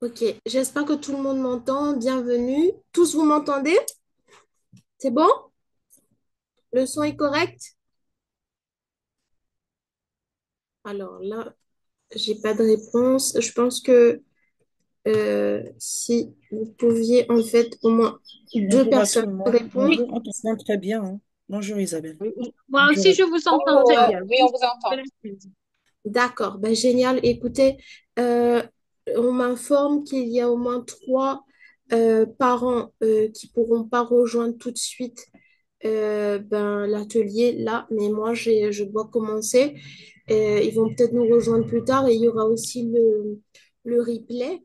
Ok, j'espère que tout le monde m'entend. Bienvenue. Tous, vous m'entendez? C'est bon? Le son est correct? Alors là, j'ai pas de réponse. Je pense que si vous pouviez en fait au moins deux Bonjour à tout personnes le monde. répondre. Bonjour, on t'entend très bien, hein. Bonjour Isabelle. Moi Bonjour aussi, à je tous. vous entends très bien. Oui, on vous entend. D'accord, ben, génial. Écoutez, euh, on m'informe qu'il y a au moins trois parents qui pourront pas rejoindre tout de suite l'atelier là, mais moi je dois commencer. Ils vont peut-être nous rejoindre plus tard et il y aura aussi le replay.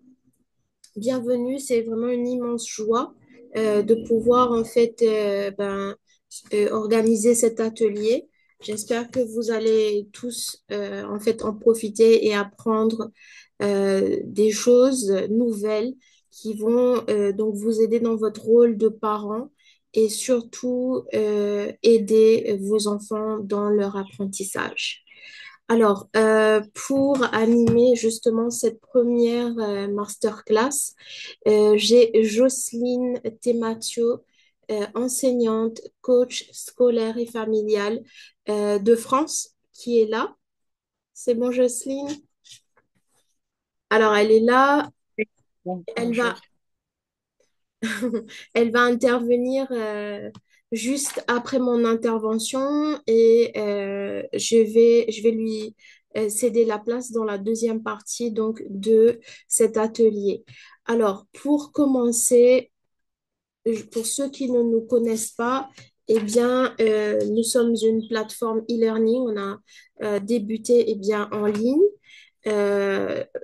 Bienvenue, c'est vraiment une immense joie de pouvoir en fait organiser cet atelier. J'espère que vous allez tous en fait en profiter et apprendre des choses nouvelles qui vont donc vous aider dans votre rôle de parent et surtout aider vos enfants dans leur apprentissage. Alors, pour animer justement cette première masterclass, j'ai Jocelyne Tematio, enseignante, coach scolaire et familiale de France, qui est là. C'est bon, Jocelyne? Alors, elle est là. Elle va, Bonjour. elle va intervenir juste après mon intervention et je vais lui céder la place dans la deuxième partie donc de cet atelier. Alors, pour commencer, pour ceux qui ne nous connaissent pas, eh bien, nous sommes une plateforme e-learning. On a débuté eh bien, en ligne.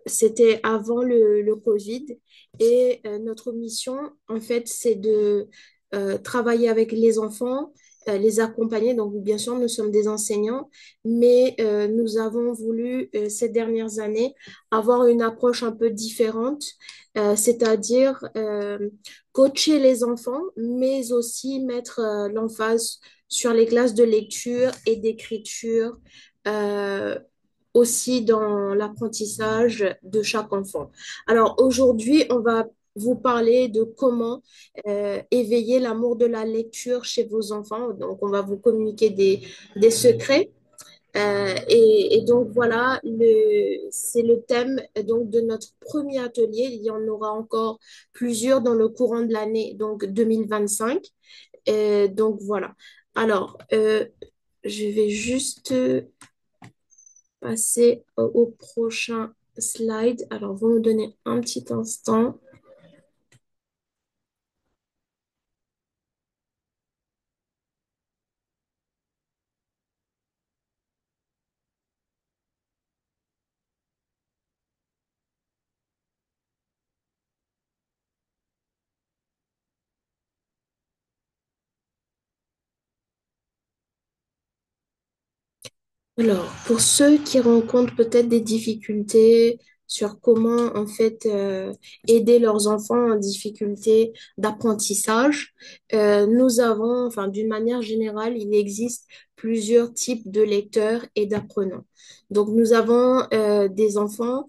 C'était avant le Covid. Et notre mission, en fait, c'est de travailler avec les enfants, les accompagner. Donc, bien sûr, nous sommes des enseignants, mais nous avons voulu, ces dernières années, avoir une approche un peu différente, c'est-à-dire coacher les enfants, mais aussi mettre l'emphase sur les classes de lecture et d'écriture, euh, aussi dans l'apprentissage de chaque enfant. Alors aujourd'hui, on va vous parler de comment éveiller l'amour de la lecture chez vos enfants. Donc, on va vous communiquer des secrets et donc voilà, c'est le thème donc de notre premier atelier. Il y en aura encore plusieurs dans le courant de l'année donc 2025. Donc voilà. Alors, je vais juste passer au prochain slide. Alors, vous me donnez un petit instant. Alors, pour ceux qui rencontrent peut-être des difficultés sur comment en fait aider leurs enfants en difficulté d'apprentissage, nous avons, enfin d'une manière générale, il existe plusieurs types de lecteurs et d'apprenants. Donc, nous avons des enfants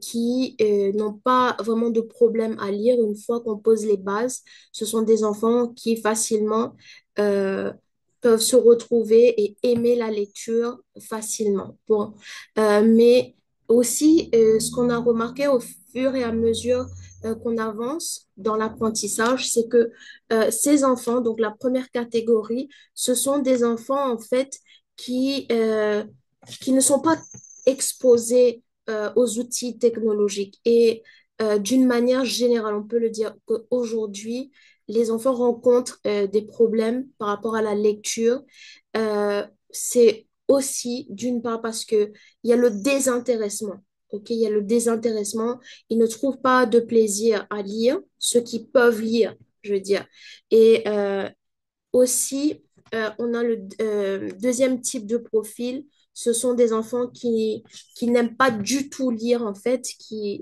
qui n'ont pas vraiment de problème à lire une fois qu'on pose les bases. Ce sont des enfants qui facilement euh, peuvent se retrouver et aimer la lecture facilement. Bon, mais aussi, ce qu'on a remarqué au fur et à mesure qu'on avance dans l'apprentissage, c'est que ces enfants, donc la première catégorie, ce sont des enfants en fait qui ne sont pas exposés aux outils technologiques. Et d'une manière générale, on peut le dire qu'aujourd'hui, les enfants rencontrent des problèmes par rapport à la lecture. C'est aussi d'une part parce que il y a le désintéressement. Ok, il y a le désintéressement. Ils ne trouvent pas de plaisir à lire, ceux qui peuvent lire, je veux dire. Et aussi, on a le deuxième type de profil. Ce sont des enfants qui n'aiment pas du tout lire, en fait,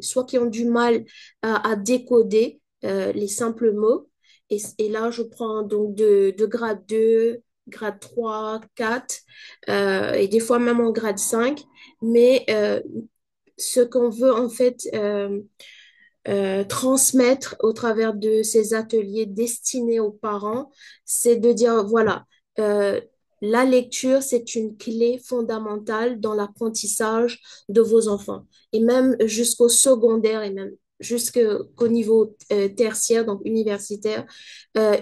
soit qui ont du mal à décoder les simples mots. Et là, je prends donc de grade 2, grade 3, 4, et des fois même en grade 5. Mais ce qu'on veut, en fait, transmettre au travers de ces ateliers destinés aux parents, c'est de dire, voilà, euh, la lecture, c'est une clé fondamentale dans l'apprentissage de vos enfants, et même jusqu'au secondaire et même jusqu'au niveau tertiaire, donc universitaire,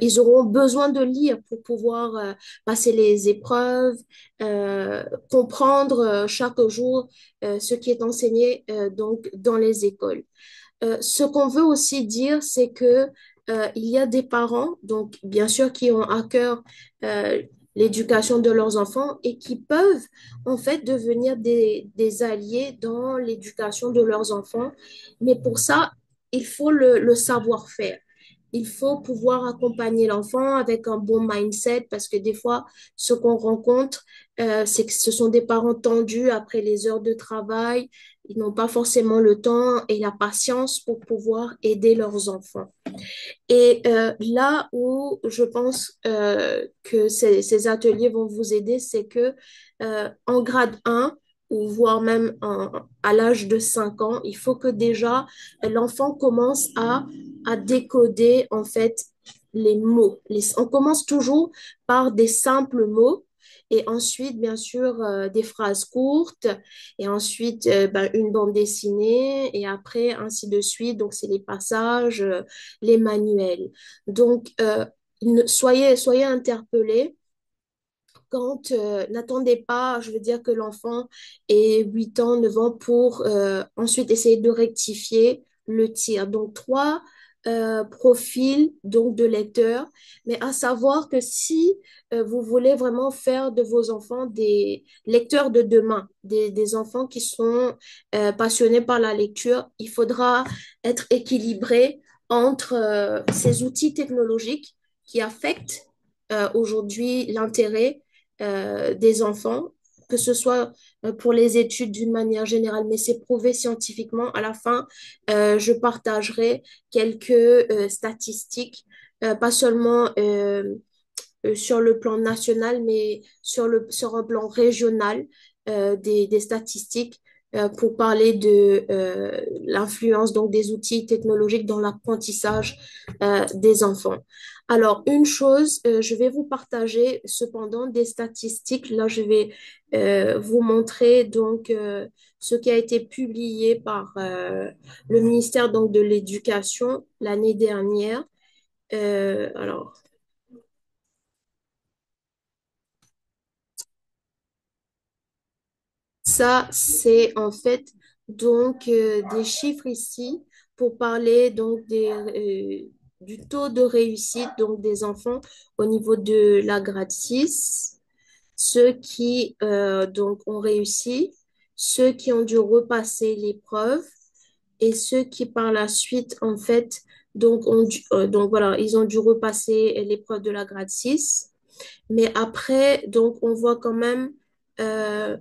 ils auront besoin de lire pour pouvoir passer les épreuves, euh, comprendre chaque jour ce qui est enseigné donc dans les écoles. Ce qu'on veut aussi dire, c'est que il y a des parents, donc bien sûr, qui ont à cœur euh, l'éducation de leurs enfants et qui peuvent en fait devenir des alliés dans l'éducation de leurs enfants. Mais pour ça, il faut le savoir-faire. Il faut pouvoir accompagner l'enfant avec un bon mindset parce que des fois, ce qu'on rencontre, c'est que ce sont des parents tendus après les heures de travail. Ils n'ont pas forcément le temps et la patience pour pouvoir aider leurs enfants. Et là où je pense que ces ateliers vont vous aider, c'est que en grade 1, ou voire même à l'âge de 5 ans, il faut que déjà l'enfant commence à décoder en fait les mots. On commence toujours par des simples mots et ensuite, bien sûr, des phrases courtes et ensuite ben, une bande dessinée et après, ainsi de suite. Donc, c'est les passages, les manuels. Donc, soyez interpellés quand n'attendez pas, je veux dire que l'enfant ait 8 ans, 9 ans pour ensuite essayer de rectifier le tir. Donc, trois profils donc de lecteurs, mais à savoir que si vous voulez vraiment faire de vos enfants des lecteurs de demain, des enfants qui sont passionnés par la lecture, il faudra être équilibré entre ces outils technologiques qui affectent aujourd'hui l'intérêt des enfants, que ce soit pour les études d'une manière générale, mais c'est prouvé scientifiquement. À la fin, je partagerai quelques statistiques, pas seulement sur le plan national, mais sur un plan régional, des statistiques pour parler de l'influence donc des outils technologiques dans l'apprentissage des enfants. Alors, une chose, je vais vous partager cependant des statistiques. Là, je vais vous montrer donc ce qui a été publié par le ministère donc de l'Éducation l'année dernière. Alors, ça, c'est en fait donc des chiffres ici pour parler donc du taux de réussite donc des enfants au niveau de la grade 6, ceux qui donc ont réussi, ceux qui ont dû repasser l'épreuve et ceux qui par la suite en fait donc voilà, ils ont dû repasser l'épreuve de la grade 6. Mais après donc on voit quand même euh,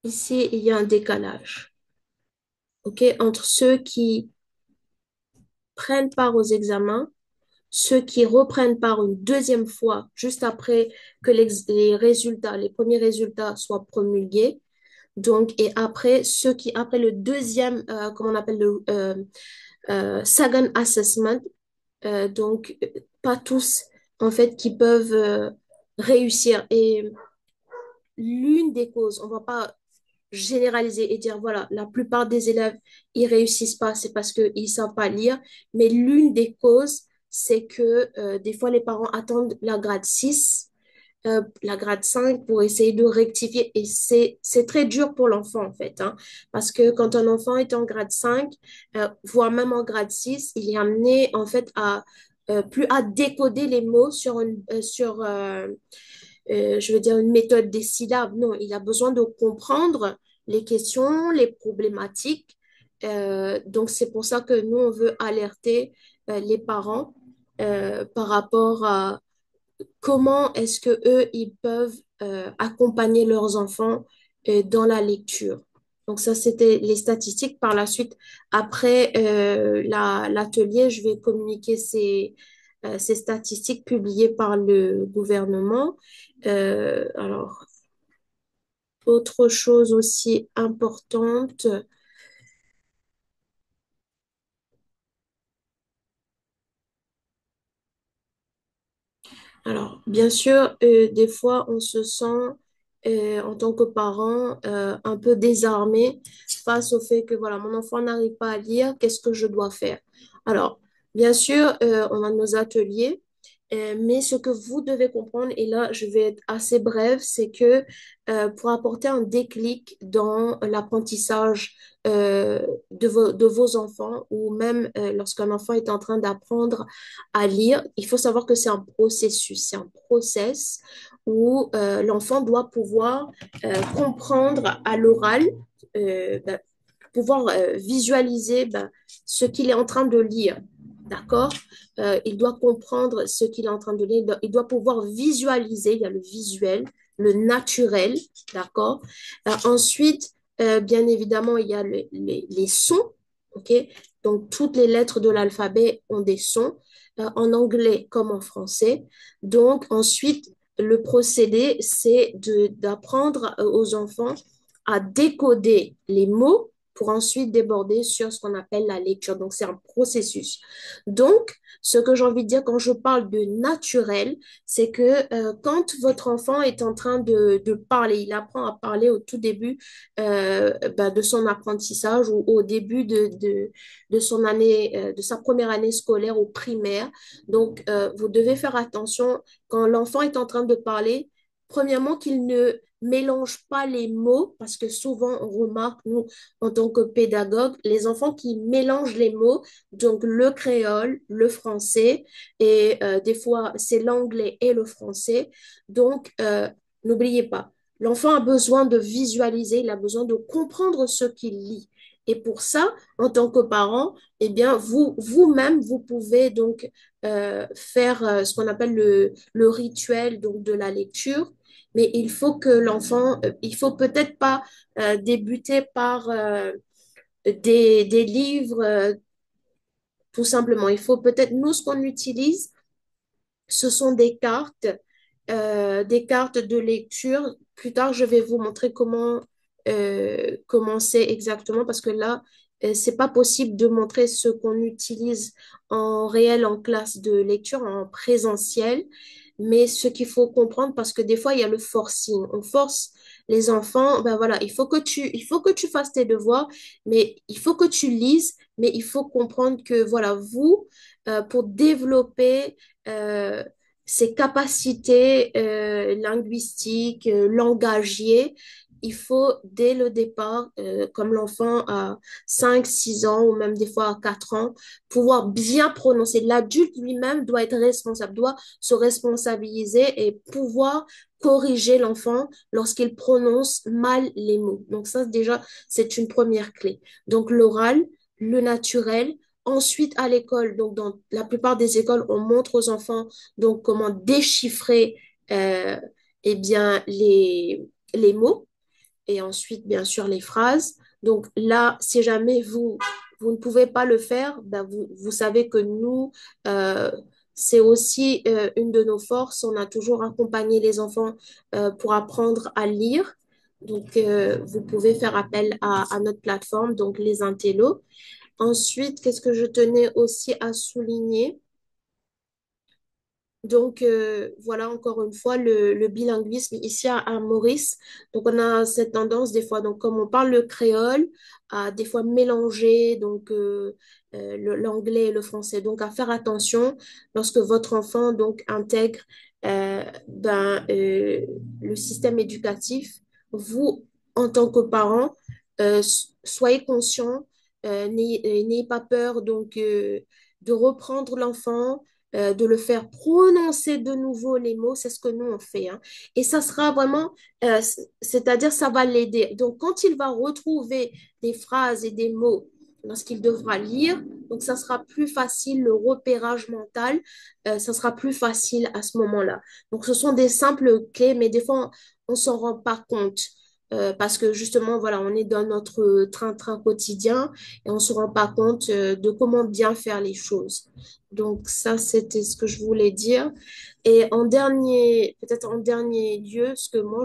ici, il y a un décalage, OK, entre ceux qui prennent part aux examens, ceux qui reprennent part une deuxième fois, juste après que les résultats, les premiers résultats soient promulgués. Donc, et après, ceux qui, après le deuxième, comment on appelle second assessment, donc, pas tous, en fait, qui peuvent réussir. Et l'une des causes, on va pas généraliser et dire, voilà, la plupart des élèves, ils réussissent pas, c'est parce qu'ils savent pas lire. Mais l'une des causes, c'est que des fois, les parents attendent la grade 6 la grade 5 pour essayer de rectifier. Et c'est très dur pour l'enfant, en fait, hein, parce que quand un enfant est en grade 5 voire même en grade 6 il est amené, en fait, à plus à décoder les mots je veux dire, une méthode des syllabes. Non, il a besoin de comprendre les questions, les problématiques. Donc, c'est pour ça que nous, on veut alerter les parents par rapport à comment est-ce que eux, ils peuvent accompagner leurs enfants dans la lecture. Donc, ça, c'était les statistiques. Par la suite, après l'atelier, je vais communiquer ces statistiques publiées par le gouvernement. Alors, Autre chose aussi importante, alors bien sûr, des fois on se sent en tant que parent un peu désarmé face au fait que voilà, mon enfant n'arrive pas à lire, qu'est-ce que je dois faire? Alors, bien sûr, on a nos ateliers. Mais ce que vous devez comprendre, et là je vais être assez brève, c'est que pour apporter un déclic dans l'apprentissage de vos enfants, ou même lorsqu'un enfant est en train d'apprendre à lire, il faut savoir que c'est un processus, c'est un process où l'enfant doit pouvoir comprendre à l'oral, ben, pouvoir visualiser ben, ce qu'il est en train de lire. D'accord? Il doit comprendre ce qu'il est en train de lire. Il doit pouvoir visualiser. Il y a le visuel, le naturel. D'accord? Ensuite, bien évidemment, il y a les sons. OK? Donc, toutes les lettres de l'alphabet ont des sons, en anglais comme en français. Donc, ensuite, le procédé, c'est d'apprendre aux enfants à décoder les mots pour ensuite déborder sur ce qu'on appelle la lecture. Donc, c'est un processus. Donc, ce que j'ai envie de dire quand je parle de naturel, c'est que quand votre enfant est en train de parler, il apprend à parler au tout début ben, de son apprentissage ou au début de son année, de sa première année scolaire au primaire. Donc, vous devez faire attention quand l'enfant est en train de parler, premièrement, qu'il ne mélange pas les mots, parce que souvent on remarque, nous, en tant que pédagogue, les enfants qui mélangent les mots, donc le créole, le français, et des fois c'est l'anglais et le français. Donc, n'oubliez pas, l'enfant a besoin de visualiser, il a besoin de comprendre ce qu'il lit. Et pour ça, en tant que parent, eh bien, vous-même, vous pouvez donc faire ce qu'on appelle le rituel donc, de la lecture. Mais il faut que l'enfant, il faut peut-être pas débuter par des livres, tout simplement. Il faut peut-être, nous, ce qu'on utilise, ce sont des cartes de lecture. Plus tard, je vais vous montrer comment c'est exactement, parce que là, c'est pas possible de montrer ce qu'on utilise en réel en classe de lecture, en présentiel. Mais ce qu'il faut comprendre, parce que des fois, il y a le forcing. On force les enfants, ben voilà, il faut que tu fasses tes devoirs, mais il faut que tu lises, mais il faut comprendre que, voilà, vous, pour développer euh, ses capacités linguistiques, langagiers, il faut dès le départ, comme l'enfant a 5 6 ans ou même des fois à 4 ans, pouvoir bien prononcer. L'adulte lui-même doit être responsable, doit se responsabiliser et pouvoir corriger l'enfant lorsqu'il prononce mal les mots. Donc ça, déjà, c'est une première clé. Donc l'oral, le naturel. Ensuite, à l'école, donc dans la plupart des écoles, on montre aux enfants donc comment déchiffrer euh, eh bien, les mots et ensuite, bien sûr, les phrases. Donc là, si jamais vous ne pouvez pas le faire, ben vous savez que nous, euh, c'est aussi une de nos forces. On a toujours accompagné les enfants pour apprendre à lire. Donc, vous pouvez faire appel à notre plateforme, donc les Intello. Ensuite, qu'est-ce que je tenais aussi à souligner? Donc, voilà encore une fois le bilinguisme ici à Maurice. Donc, on a cette tendance des fois, donc comme on parle le créole, à des fois mélanger donc l'anglais et le français. Donc, à faire attention lorsque votre enfant donc intègre le système éducatif. Vous, en tant que parent, soyez conscient, n'ayez pas peur donc de reprendre l'enfant de le faire prononcer de nouveau les mots, c'est ce que nous on fait. Hein. Et ça sera vraiment, c'est-à-dire ça va l'aider. Donc quand il va retrouver des phrases et des mots lorsqu'il devra lire, donc ça sera plus facile, le repérage mental, ça sera plus facile à ce moment-là. Donc ce sont des simples clés, mais des fois on s'en rend pas compte. Parce que justement, voilà, on est dans notre train-train quotidien et on ne se rend pas compte de comment bien faire les choses. Donc ça, c'était ce que je voulais dire. Et en dernier, peut-être en dernier lieu, ce que moi,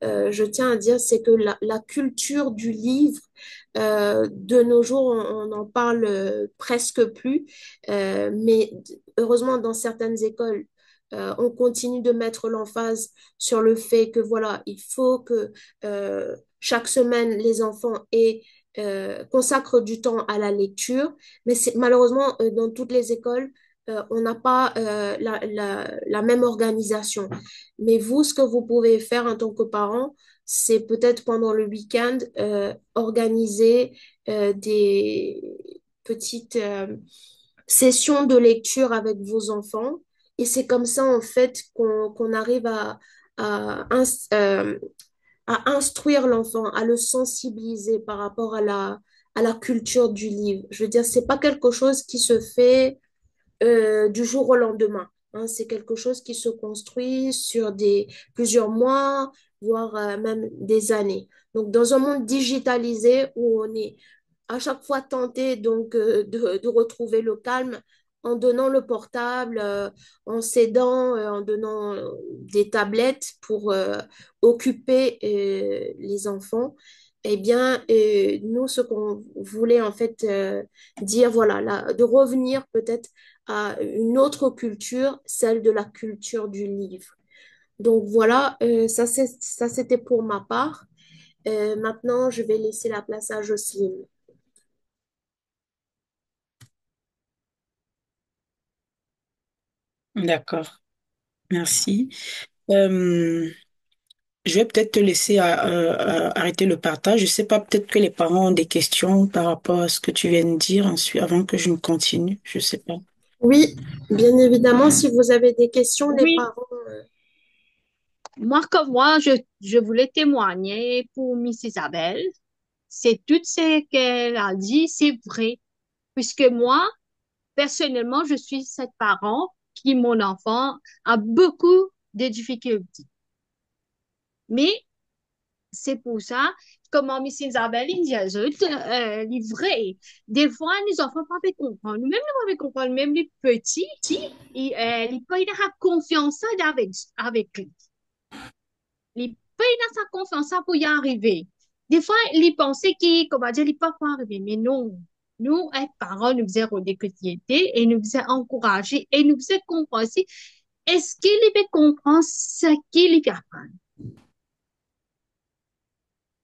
je tiens à dire, c'est que la culture du livre, de nos jours, on n'en parle presque plus, mais heureusement, dans certaines écoles, on continue de mettre l'emphase sur le fait que, voilà, il faut que chaque semaine, les enfants consacrent du temps à la lecture, mais malheureusement, dans toutes les écoles, on n'a pas la même organisation. Mais vous, ce que vous pouvez faire en tant que parent, c'est peut-être pendant le week-end organiser des petites sessions de lecture avec vos enfants. Et c'est comme ça, en fait, qu'on arrive à, ins- euh, à instruire l'enfant, à le sensibiliser par rapport à la culture du livre. Je veux dire, c'est pas quelque chose qui se fait du jour au lendemain. Hein. C'est quelque chose qui se construit sur plusieurs mois, voire même des années. Donc, dans un monde digitalisé où on est à chaque fois tenté donc de retrouver le calme en donnant le portable, en s'aidant, en donnant des tablettes pour occuper les enfants. Eh bien, nous, ce qu'on voulait en fait dire, voilà, de revenir peut-être à une autre culture, celle de la culture du livre. Donc voilà, ça c'était pour ma part. Maintenant, je vais laisser la place à Jocelyne. D'accord, merci. Je vais peut-être te laisser arrêter le partage. Je sais pas, peut-être que les parents ont des questions par rapport à ce que tu viens de dire ensuite, avant que je ne continue. Je sais pas. Oui, bien évidemment, si vous avez des questions, les Oui, parents. moi comme moi, je voulais témoigner pour Miss Isabelle. C'est tout ce qu'elle a dit, c'est vrai. Puisque moi, personnellement, je suis cette parent qui, mon enfant, a beaucoup de difficultés. Mais c'est pour ça, comme Miss Isabelle, il dit à eux, les vrais. Des fois, les enfants ne peuvent pas comprendre. Même les peuvent comprendre, même les petits, ils peuvent avoir confiance avec lui. Il paye dans sa confiance pour y arriver. Des fois, il pensait qu'il, comment dire, il peut pas arriver, mais non. Nous, les parents, nous faisons redécoter et nous faisons encourager et nous faisons comprendre aussi. Est-ce qu'il peut comprendre ce qu'il apprend?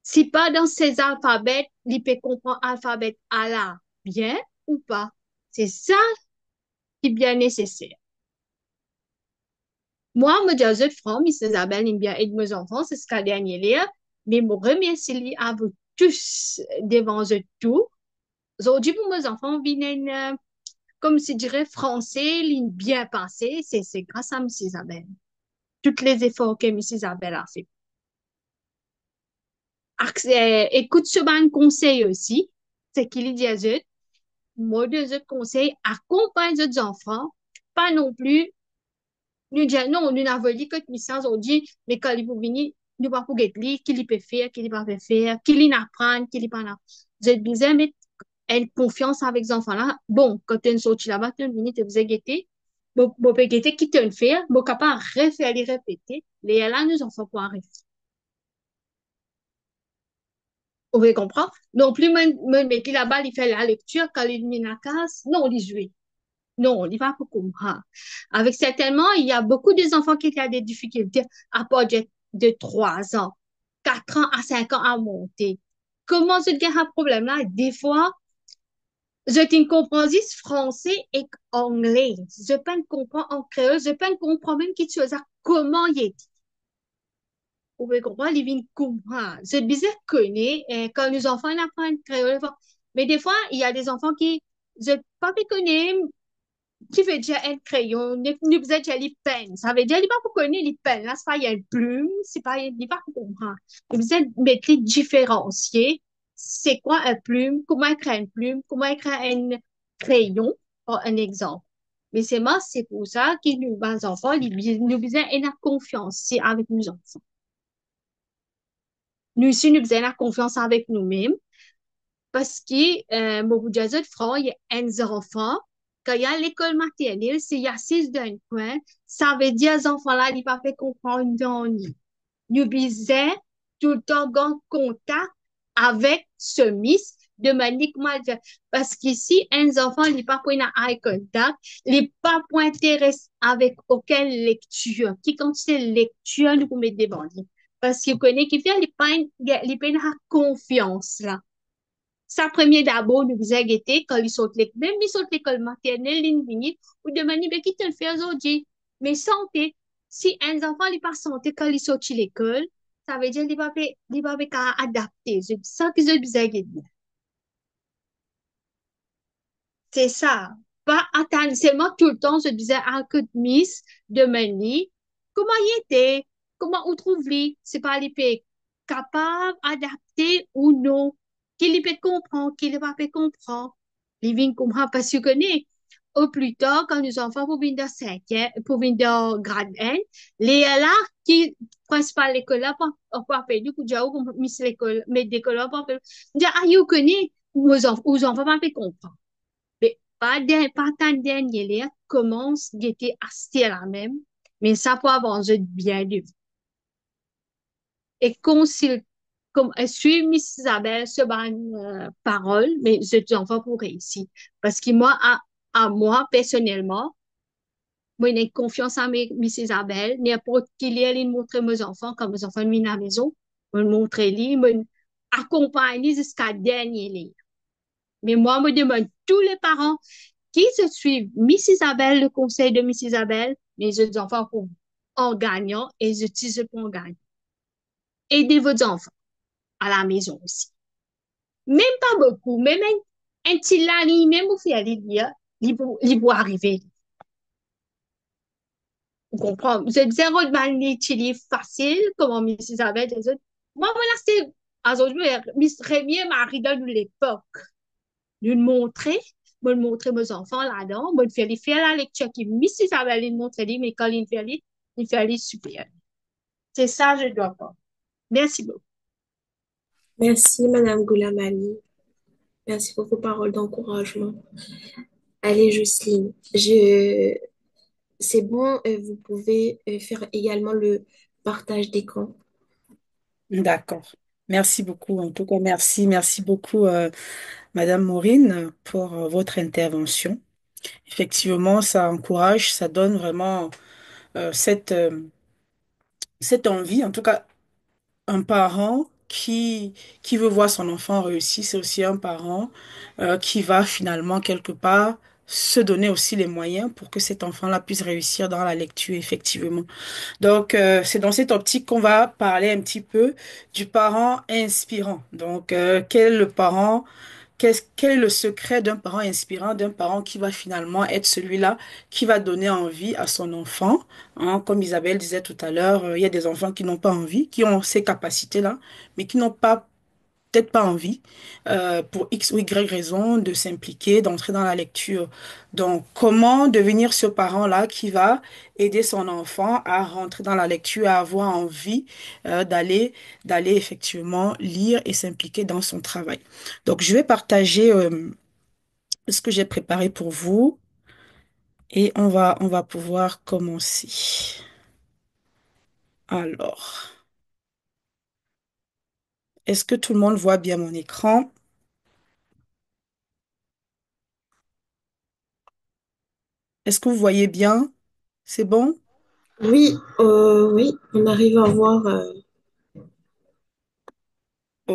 Si pas dans ses alphabets, il peut comprendre l'alphabet à la bien ou pas. C'est ça qui est bien nécessaire. Moi, me dis aux francs, Miss Isabelle, il bien aide mes enfants, c'est ce qu'a dernier lire, mais me remercie à vous tous devant eux tout. Aujourd'hui, pour mes enfants, viennent, comme si je dirais, français, ligne bien pensée, c'est grâce à Miss Isabelle. Tous les efforts que Miss Isabelle a fait. Écoute ce bon conseil aussi, c'est qu'il dit à eux, moi, deux autres conseils, accompagne les enfants, pas non plus nous disons, non, nous n'avons dit que Miss on dit, mais quand il faut venir, nous pas pour lui, qu'il peut faire, qu'il pas peut faire, qu'il apprend, qu'il pas apprend. Je disais, mais elle confiance avec les enfants là. Bon, quand tu es sorti là-bas, tu es venu, tu faisais guetter. Bon, bon, peut guetter qui te le fait, bon, capable de refaire, les répéter. Les là, nous enfants pour arriver. Vous pouvez comprendre? Non plus, me mettre là-bas, il fait la lecture, quand il met la case, non, il joue. Non, on n'y va pas comprendre. Avec certainement, il y a beaucoup d'enfants qui ont des difficultés à partir de 3 ans, 4 ans à 5 ans à monter. Comment se gagne un problème là? Des fois, je ne comprends juste français et anglais. Je peux comprendre en créole, je peux comprendre même quelque chose à comment il est. Vous pouvez comprendre, ils viennent comprendre. C'est bizarre connaître quand les enfants apprennent créole. Mais des fois, il y a des enfants qui, je pas connaître qui veut dire un crayon, ne veut dire les peines. Ça veut dire, il pas pour connaître les peines. Là, c'est pas, il y a une plume, c'est pas, il pas pour comprendre. Il veut mettre les différencier. C'est quoi un plume? Comment écrire une plume? Comment écrire un crayon? Pour un exemple. Mais c'est moi, c'est pour ça que nous, les enfants, nous besoin de confiance avec nos enfants. Nous aussi, nous besoin de confiance avec nous-mêmes. Parce que, beaucoup de francs, il y a un enfant, quand il y a l'école maternelle, s'il y a 6 d'un coin, ça veut dire, les enfants-là, ils ne peuvent pas comprendre. nous bisons tout le temps en contact avec ce Miss de manière parce qu'ici, un enfant, il n'est pas pour un eye contact, il n'est pas pour intérêt avec aucune lecture. Qui quand c'est lecture, nous mettons devant lui. Parce qu'il connaît qu'il fait, il pas une confiance là. Sa première d'abord, nous faisait guetter quand il saute l'école, même il saute l'école maternelle, il vient, ou demander, mais qui te le fait aujourd'hui? Mais santé, si un enfant n'est pas santé quand il saute de l'école, ça veut dire qu'il va pas adapter. C'est ça que je disais guetter. C'est ça. Pas attendre seulement tout le temps, je disais à coup de miss, demander, comment il était? Comment on trouve-lui? C'est pas les capable d'adapter ou non? Qu'il peut comprendre, qu'il ne peut pas comprendre. Il vient comprendre parce que connaît. Au plus tard, quand nos enfants pour venir de 5e, pour venir de grade 1, les là qui principal l'école là, pas perdu, que j'ai mis l'école, mais d'école là, pas perdu. J'ai ah, you connais, aux enfants pas comprendre. Mais pas tant dernier là, commence, il était assis là même, mais ça peut avancer bien du et consul, comme, suis Miss Isabelle ce parole, mais je dis enfin pour réussir. Parce que moi, à moi, personnellement, moi, j'ai confiance en Miss Isabelle. N'importe qui elle montre mes enfants, quand mes enfants viennent à la maison, je montre lui, je accompagne jusqu'à dernier livre. Mais moi, je me demande tous les parents qui se suivent Miss Isabelle, le conseil de Miss Isabelle, mes enfants pour en gagnant et je utilise pour en gagner. Aidez vos enfants à la maison aussi. Même pas beaucoup, même un petit lani, même vous faire les dire, il peut arriver. Vous comprenez? Vous êtes zéro de manière facile, comme Miss Isabelle, les autres. Moi, voilà, c'est, aujourd'hui, Miss Rémi Marie de l'époque. Nous montrer, moi, montrer mes enfants là-dedans, moi, faire la lecture qui Miss Isabelle, il montre, mais quand il fait aller super. C'est ça, je dois pas. Merci beaucoup. Merci, Madame Goulamani. Merci pour vos paroles d'encouragement. Allez, Jocelyne, c'est bon, vous pouvez faire également le partage d'écran. D'accord. Merci beaucoup. En tout cas, merci beaucoup, Madame Maureen, pour votre intervention. Effectivement, ça encourage, ça donne vraiment cette envie. En tout cas, un parent qui veut voir son enfant réussir, c'est aussi un parent qui va finalement quelque part se donner aussi les moyens pour que cet enfant-là puisse réussir dans la lecture, effectivement. Donc, c'est dans cette optique qu'on va parler un petit peu du parent inspirant. Donc, quel est le parent quel est le secret d'un parent inspirant, d'un parent qui va finalement être celui-là qui va donner envie à son enfant, hein? Comme Isabelle disait tout à l'heure, il y a des enfants qui n'ont pas envie, qui ont ces capacités-là, mais qui n'ont pas peut-être pas envie, pour X ou Y raison, de s'impliquer, d'entrer dans la lecture. Donc, comment devenir ce parent-là qui va aider son enfant à rentrer dans la lecture, à avoir envie, d'aller effectivement lire et s'impliquer dans son travail. Donc, je vais partager, ce que j'ai préparé pour vous et on va pouvoir commencer. Alors, est-ce que tout le monde voit bien mon écran? Est-ce que vous voyez bien? C'est bon? Oui, oui, on arrive à voir. Je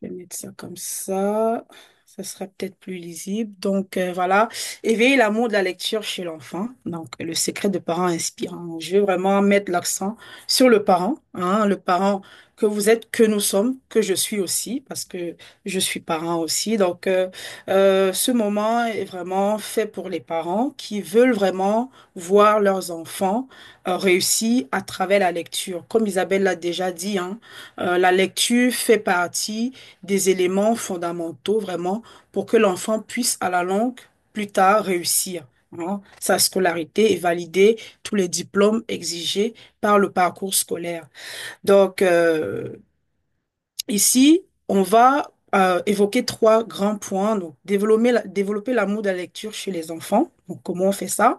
vais mettre ça comme ça. Ça sera peut-être plus lisible. Donc, voilà. Éveiller l'amour de la lecture chez l'enfant. Donc, le secret de parents inspirants. Je vais vraiment mettre l'accent sur le parent, hein, le parent que vous êtes, que nous sommes, que je suis aussi, parce que je suis parent aussi. Donc, ce moment est vraiment fait pour les parents qui veulent vraiment voir leurs enfants réussir à travers la lecture. Comme Isabelle l'a déjà dit, hein, la lecture fait partie des éléments fondamentaux vraiment pour que l'enfant puisse à la longue plus tard réussir, hein, sa scolarité et valider tous les diplômes exigés par le parcours scolaire. Donc ici, on va évoquer trois grands points. Donc développer l'amour de la lecture chez les enfants. Donc comment on fait ça?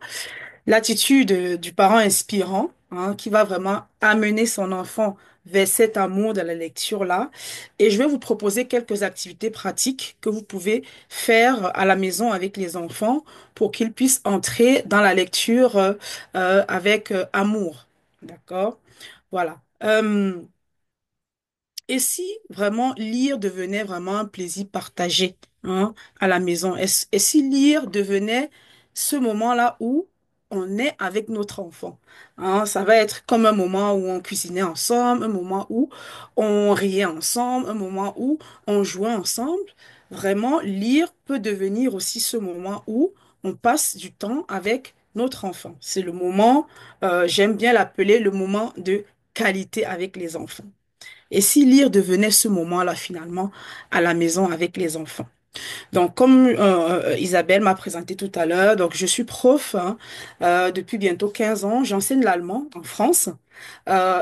L'attitude du parent inspirant. hein, qui va vraiment amener son enfant vers cet amour de la lecture-là. Et je vais vous proposer quelques activités pratiques que vous pouvez faire à la maison avec les enfants pour qu'ils puissent entrer dans la lecture avec amour. D'accord? Voilà. Et si vraiment lire devenait vraiment un plaisir partagé, hein, à la maison, et si lire devenait ce moment-là où on est avec notre enfant, hein, ça va être comme un moment où on cuisinait ensemble, un moment où on riait ensemble, un moment où on jouait ensemble. Vraiment, lire peut devenir aussi ce moment où on passe du temps avec notre enfant. C'est le moment, j'aime bien l'appeler le moment de qualité avec les enfants. Et si lire devenait ce moment-là finalement à la maison avec les enfants. Donc, comme Isabelle m'a présenté tout à l'heure, donc je suis prof hein, depuis bientôt 15 ans. J'enseigne l'allemand en France.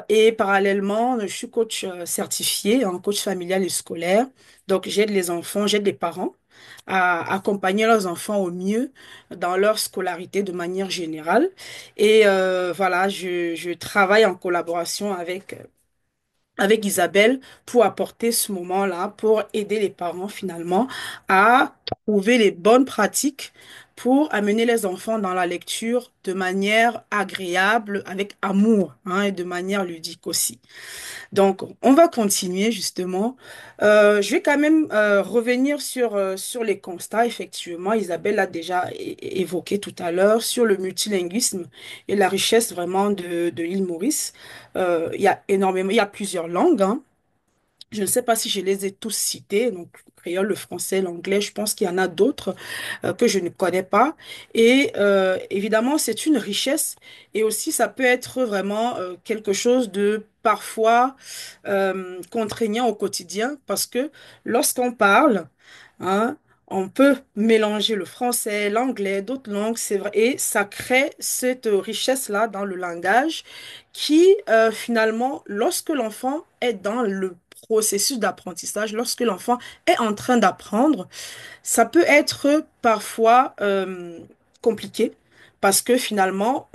Et parallèlement, je suis coach certifié en coach familial et scolaire. Donc, j'aide les enfants, j'aide les parents à accompagner leurs enfants au mieux dans leur scolarité de manière générale. Et voilà, je travaille en collaboration avec Isabelle pour apporter ce moment-là, pour aider les parents finalement à trouver les bonnes pratiques pour amener les enfants dans la lecture de manière agréable, avec amour, hein, et de manière ludique aussi. Donc, on va continuer justement. Je vais quand même revenir sur les constats. Effectivement, Isabelle l'a déjà évoqué tout à l'heure sur le multilinguisme et la richesse vraiment de l'île Maurice. Il y a énormément, il y a plusieurs langues, hein. Je ne sais pas si je les ai tous cités, donc le créole, le français, l'anglais, je pense qu'il y en a d'autres que je ne connais pas. Et évidemment, c'est une richesse et aussi ça peut être vraiment quelque chose de parfois contraignant au quotidien parce que lorsqu'on parle, hein, on peut mélanger le français, l'anglais, d'autres langues, c'est vrai, et ça crée cette richesse-là dans le langage qui, finalement, lorsque l'enfant est dans le processus d'apprentissage, lorsque l'enfant est en train d'apprendre, ça peut être parfois compliqué parce que finalement,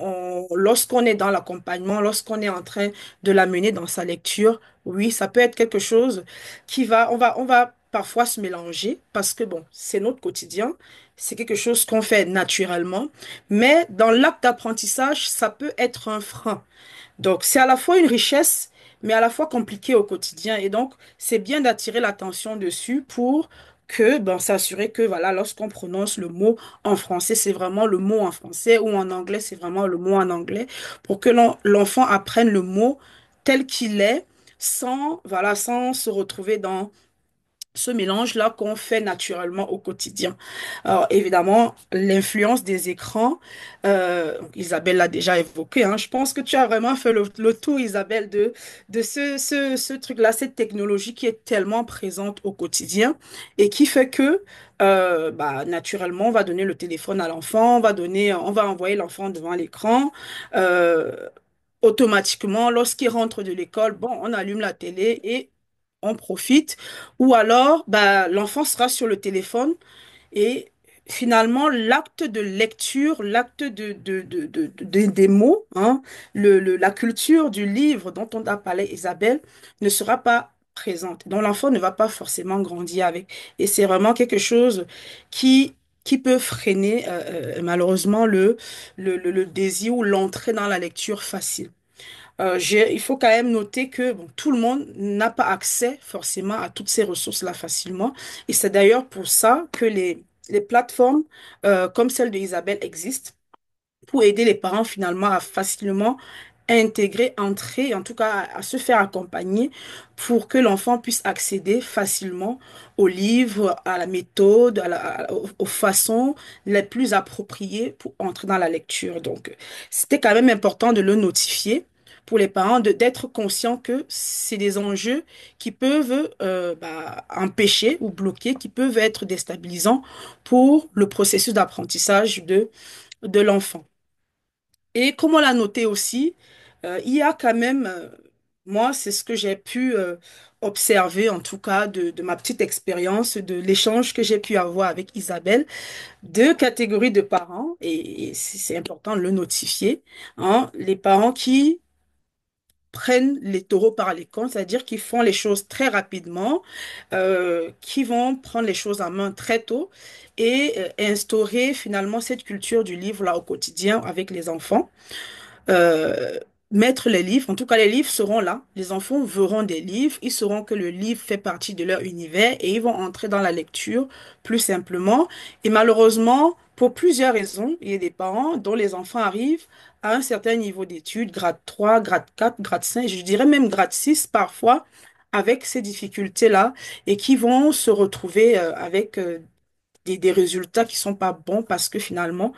lorsqu'on est dans l'accompagnement, lorsqu'on est en train de l'amener dans sa lecture, oui, ça peut être quelque chose on va parfois se mélanger parce que bon, c'est notre quotidien, c'est quelque chose qu'on fait naturellement, mais dans l'acte d'apprentissage, ça peut être un frein. Donc, c'est à la fois une richesse, mais à la fois compliqué au quotidien. Et donc, c'est bien d'attirer l'attention dessus pour que, ben, s'assurer que, voilà, lorsqu'on prononce le mot en français, c'est vraiment le mot en français, ou en anglais, c'est vraiment le mot en anglais, pour que l'enfant apprenne le mot tel qu'il est, sans, voilà, sans se retrouver dans ce mélange-là qu'on fait naturellement au quotidien. Alors, évidemment, l'influence des écrans, Isabelle l'a déjà évoqué, hein. Je pense que tu as vraiment fait le tour, Isabelle, de ce truc-là, cette technologie qui est tellement présente au quotidien et qui fait que, bah, naturellement, on va donner le téléphone à l'enfant, on va envoyer l'enfant devant l'écran. euh, Automatiquement, lorsqu'il rentre de l'école, bon, on allume la télé et on profite. Ou alors, bah, l'enfant sera sur le téléphone et finalement, l'acte de lecture, l'acte des mots, hein, la culture du livre dont on a parlé, Isabelle, ne sera pas présente. Donc, l'enfant ne va pas forcément grandir avec. Et c'est vraiment quelque chose qui, qui peut freiner, malheureusement, le désir ou l'entrée dans la lecture facile. Il faut quand même noter que bon, tout le monde n'a pas accès forcément à toutes ces ressources-là facilement. Et c'est d'ailleurs pour ça que les plateformes comme celle de Isabelle existent pour aider les parents finalement à facilement intégrer, entrer, en tout cas à se faire accompagner pour que l'enfant puisse accéder facilement aux livres, à la méthode, aux façons les plus appropriées pour entrer dans la lecture. Donc, c'était quand même important de le notifier pour les parents, d'être conscients que c'est des enjeux qui peuvent bah, empêcher ou bloquer, qui peuvent être déstabilisants pour le processus d'apprentissage de l'enfant. Et comme on l'a noté aussi, il y a quand même, moi, c'est ce que j'ai pu observer, en tout cas, de ma petite expérience, de l'échange que j'ai pu avoir avec Isabelle. Deux catégories de parents, et c'est important de le notifier, hein, les parents qui prennent les taureaux par les cornes, c'est-à-dire qui font les choses très rapidement, qui vont prendre les choses en main très tôt et instaurer finalement cette culture du livre là au quotidien avec les enfants. euh, Mettre les livres. En tout cas, les livres seront là. Les enfants verront des livres. Ils sauront que le livre fait partie de leur univers et ils vont entrer dans la lecture plus simplement. Et malheureusement, pour plusieurs raisons, il y a des parents dont les enfants arrivent à un certain niveau d'études, grade 3, grade 4, grade 5, je dirais même grade 6 parfois, avec ces difficultés-là et qui vont se retrouver avec des résultats qui sont pas bons parce que finalement,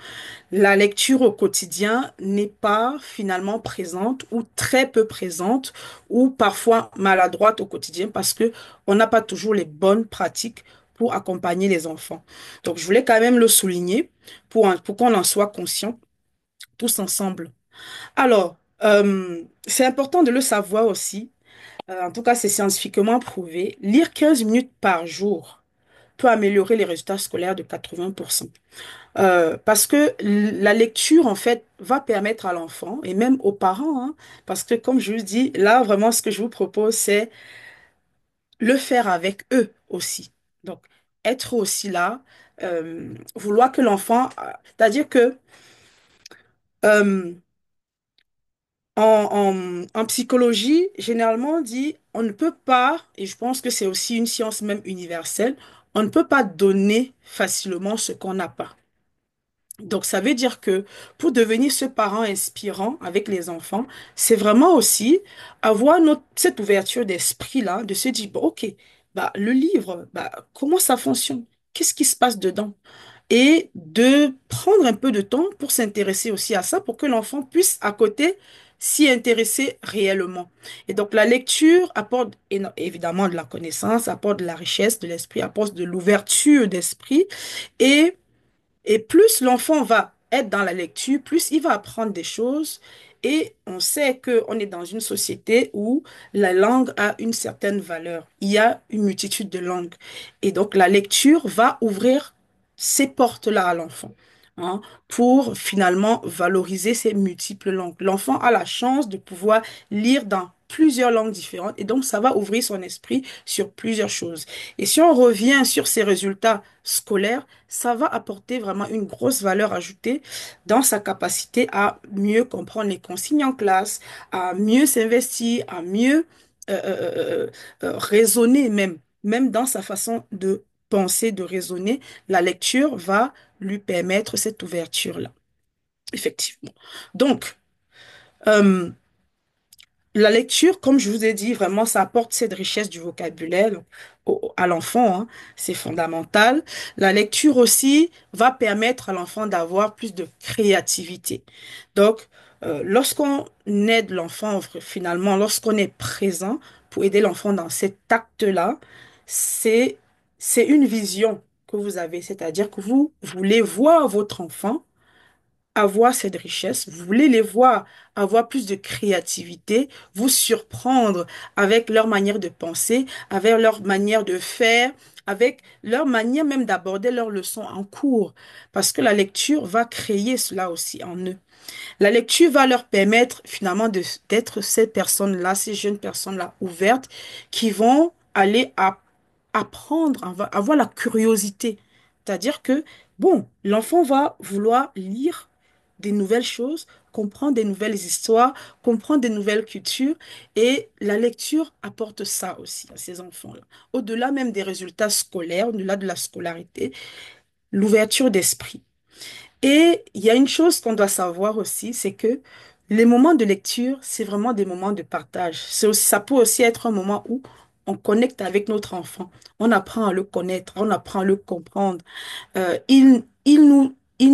la lecture au quotidien n'est pas finalement présente ou très peu présente ou parfois maladroite au quotidien parce que on n'a pas toujours les bonnes pratiques pour accompagner les enfants. Donc, je voulais quand même le souligner pour qu'on en soit conscient tous ensemble. Alors, c'est important de le savoir aussi. En tout cas, c'est scientifiquement prouvé. Lire 15 minutes par jour peut améliorer les résultats scolaires de 80%. Parce que la lecture, en fait, va permettre à l'enfant et même aux parents, hein, parce que comme je vous dis, là, vraiment, ce que je vous propose, c'est le faire avec eux aussi. Donc, être aussi là, vouloir que l'enfant, c'est-à-dire que euh, en psychologie, généralement, on dit, on ne peut pas, et je pense que c'est aussi une science même universelle, on ne peut pas donner facilement ce qu'on n'a pas. Donc, ça veut dire que pour devenir ce parent inspirant avec les enfants, c'est vraiment aussi avoir cette ouverture d'esprit-là, de se dire, bon, OK, bah, le livre, bah, comment ça fonctionne? Qu'est-ce qui se passe dedans? Et de prendre un peu de temps pour s'intéresser aussi à ça, pour que l'enfant puisse, à côté, s'y intéresser réellement. Et donc, la lecture apporte évidemment de la connaissance, apporte de la richesse de l'esprit, apporte de l'ouverture d'esprit. Et plus l'enfant va être dans la lecture, plus il va apprendre des choses. Et on sait qu'on est dans une société où la langue a une certaine valeur. Il y a une multitude de langues. Et donc la lecture va ouvrir ces portes-là à l'enfant, hein, pour finalement valoriser ces multiples langues. L'enfant a la chance de pouvoir lire dans plusieurs langues différentes et donc ça va ouvrir son esprit sur plusieurs choses. Et si on revient sur ses résultats scolaires, ça va apporter vraiment une grosse valeur ajoutée dans sa capacité à mieux comprendre les consignes en classe, à mieux s'investir, à mieux raisonner même dans sa façon de penser, de raisonner. La lecture va lui permettre cette ouverture-là, effectivement. Donc, euh, la lecture, comme je vous ai dit, vraiment, ça apporte cette richesse du vocabulaire donc, à l'enfant, hein. C'est fondamental. La lecture aussi va permettre à l'enfant d'avoir plus de créativité. Donc, lorsqu'on aide l'enfant, finalement, lorsqu'on est présent pour aider l'enfant dans cet acte-là, c'est, c'est une vision que vous avez, c'est-à-dire que vous voulez voir votre enfant avoir cette richesse, vous voulez les voir avoir plus de créativité, vous surprendre avec leur manière de penser, avec leur manière de faire, avec leur manière même d'aborder leurs leçons en cours, parce que la lecture va créer cela aussi en eux. La lecture va leur permettre finalement d'être ces personnes-là, ces jeunes personnes-là ouvertes qui vont aller apprendre, avoir la curiosité. C'est-à-dire que, bon, l'enfant va vouloir lire des nouvelles choses, comprendre des nouvelles histoires, comprendre des nouvelles cultures. Et la lecture apporte ça aussi à ces enfants-là. Au-delà même des résultats scolaires, au-delà de la scolarité, l'ouverture d'esprit. Et il y a une chose qu'on doit savoir aussi, c'est que les moments de lecture, c'est vraiment des moments de partage. Ça peut aussi être un moment où on connecte avec notre enfant. On apprend à le connaître, on apprend à le comprendre. Il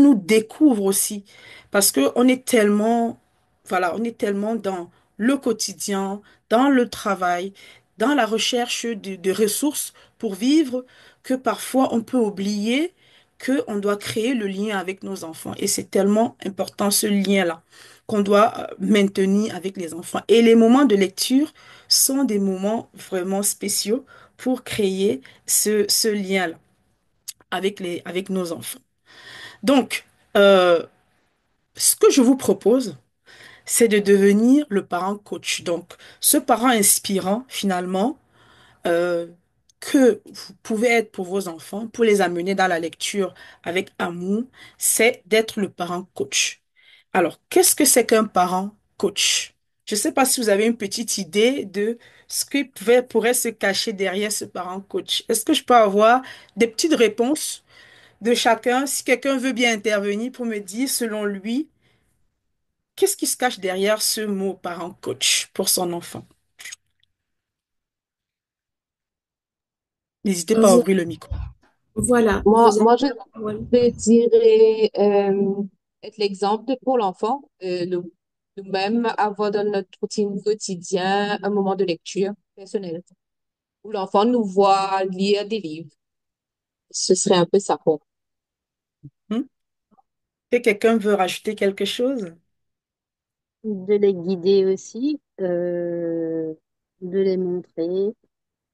nous découvre aussi parce que on est tellement, voilà, on est tellement dans le quotidien, dans le travail, dans la recherche de ressources pour vivre que parfois on peut oublier que on doit créer le lien avec nos enfants. Et c'est tellement important ce lien-là. qu'on doit maintenir avec les enfants. Et les moments de lecture sont des moments vraiment spéciaux pour créer ce lien-là avec nos enfants. Donc, euh, ce que je vous propose, c'est de devenir le parent coach. Donc, ce parent inspirant, finalement, euh, que vous pouvez être pour vos enfants, pour les amener dans la lecture avec amour, c'est d'être le parent coach. Alors, qu'est-ce que c'est qu'un parent coach? Je ne sais pas si vous avez une petite idée de ce qui pourrait se cacher derrière ce parent coach. Est-ce que je peux avoir des petites réponses de chacun? Si quelqu'un veut bien intervenir pour me dire, selon lui, qu'est-ce qui se cache derrière ce mot parent coach pour son enfant? N'hésitez pas à Vo- ouvrir le micro. Voilà, Moi, vous êtes... moi, je voilà. je dirais être l'exemple pour l'enfant, nous-mêmes avoir dans notre routine quotidienne un moment de lecture personnelle où l'enfant nous voit lire des livres. Ce serait un peu ça pour moi. Hmm? Que quelqu'un veut rajouter quelque chose? De les guider aussi, de les montrer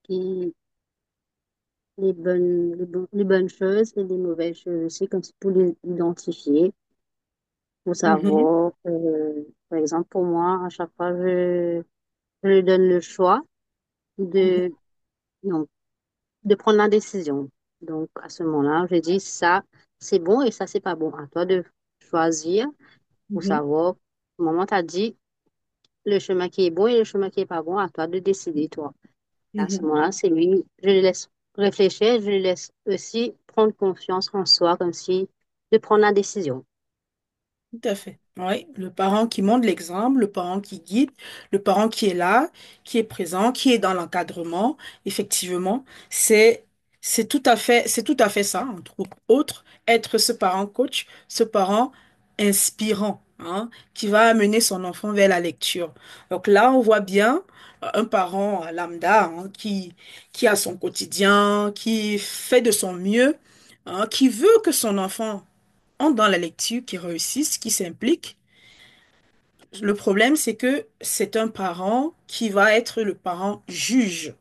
qui, les bonnes choses et les mauvaises choses aussi, comme ça, pour les identifier, pour Mhm, savoir, par exemple, pour moi, à chaque fois, je lui donne le choix mhm, de, non, de prendre la décision. Donc, à ce moment-là, je dis ça, c'est bon et ça, c'est pas bon. À toi de choisir pour mhm, savoir, au moment tu as dit le chemin qui est bon et le chemin qui est pas bon, à toi de décider, toi. À ce mhm. moment-là, c'est lui, je le laisse réfléchir, je le laisse aussi prendre confiance en soi, comme si de prendre la décision. Tout à fait. Oui, le parent qui montre l'exemple, le parent qui guide, le parent qui est là, qui est présent, qui est dans l'encadrement, effectivement, c'est tout à fait ça, entre autres, être ce parent coach, ce parent inspirant, hein, qui va amener son enfant vers la lecture. Donc là, on voit bien un parent lambda, hein, qui a son quotidien, qui fait de son mieux, hein, qui veut que son enfant entre dans la lecture, qui réussissent, qui s'impliquent. Le problème, c'est que c'est un parent qui va être le parent juge.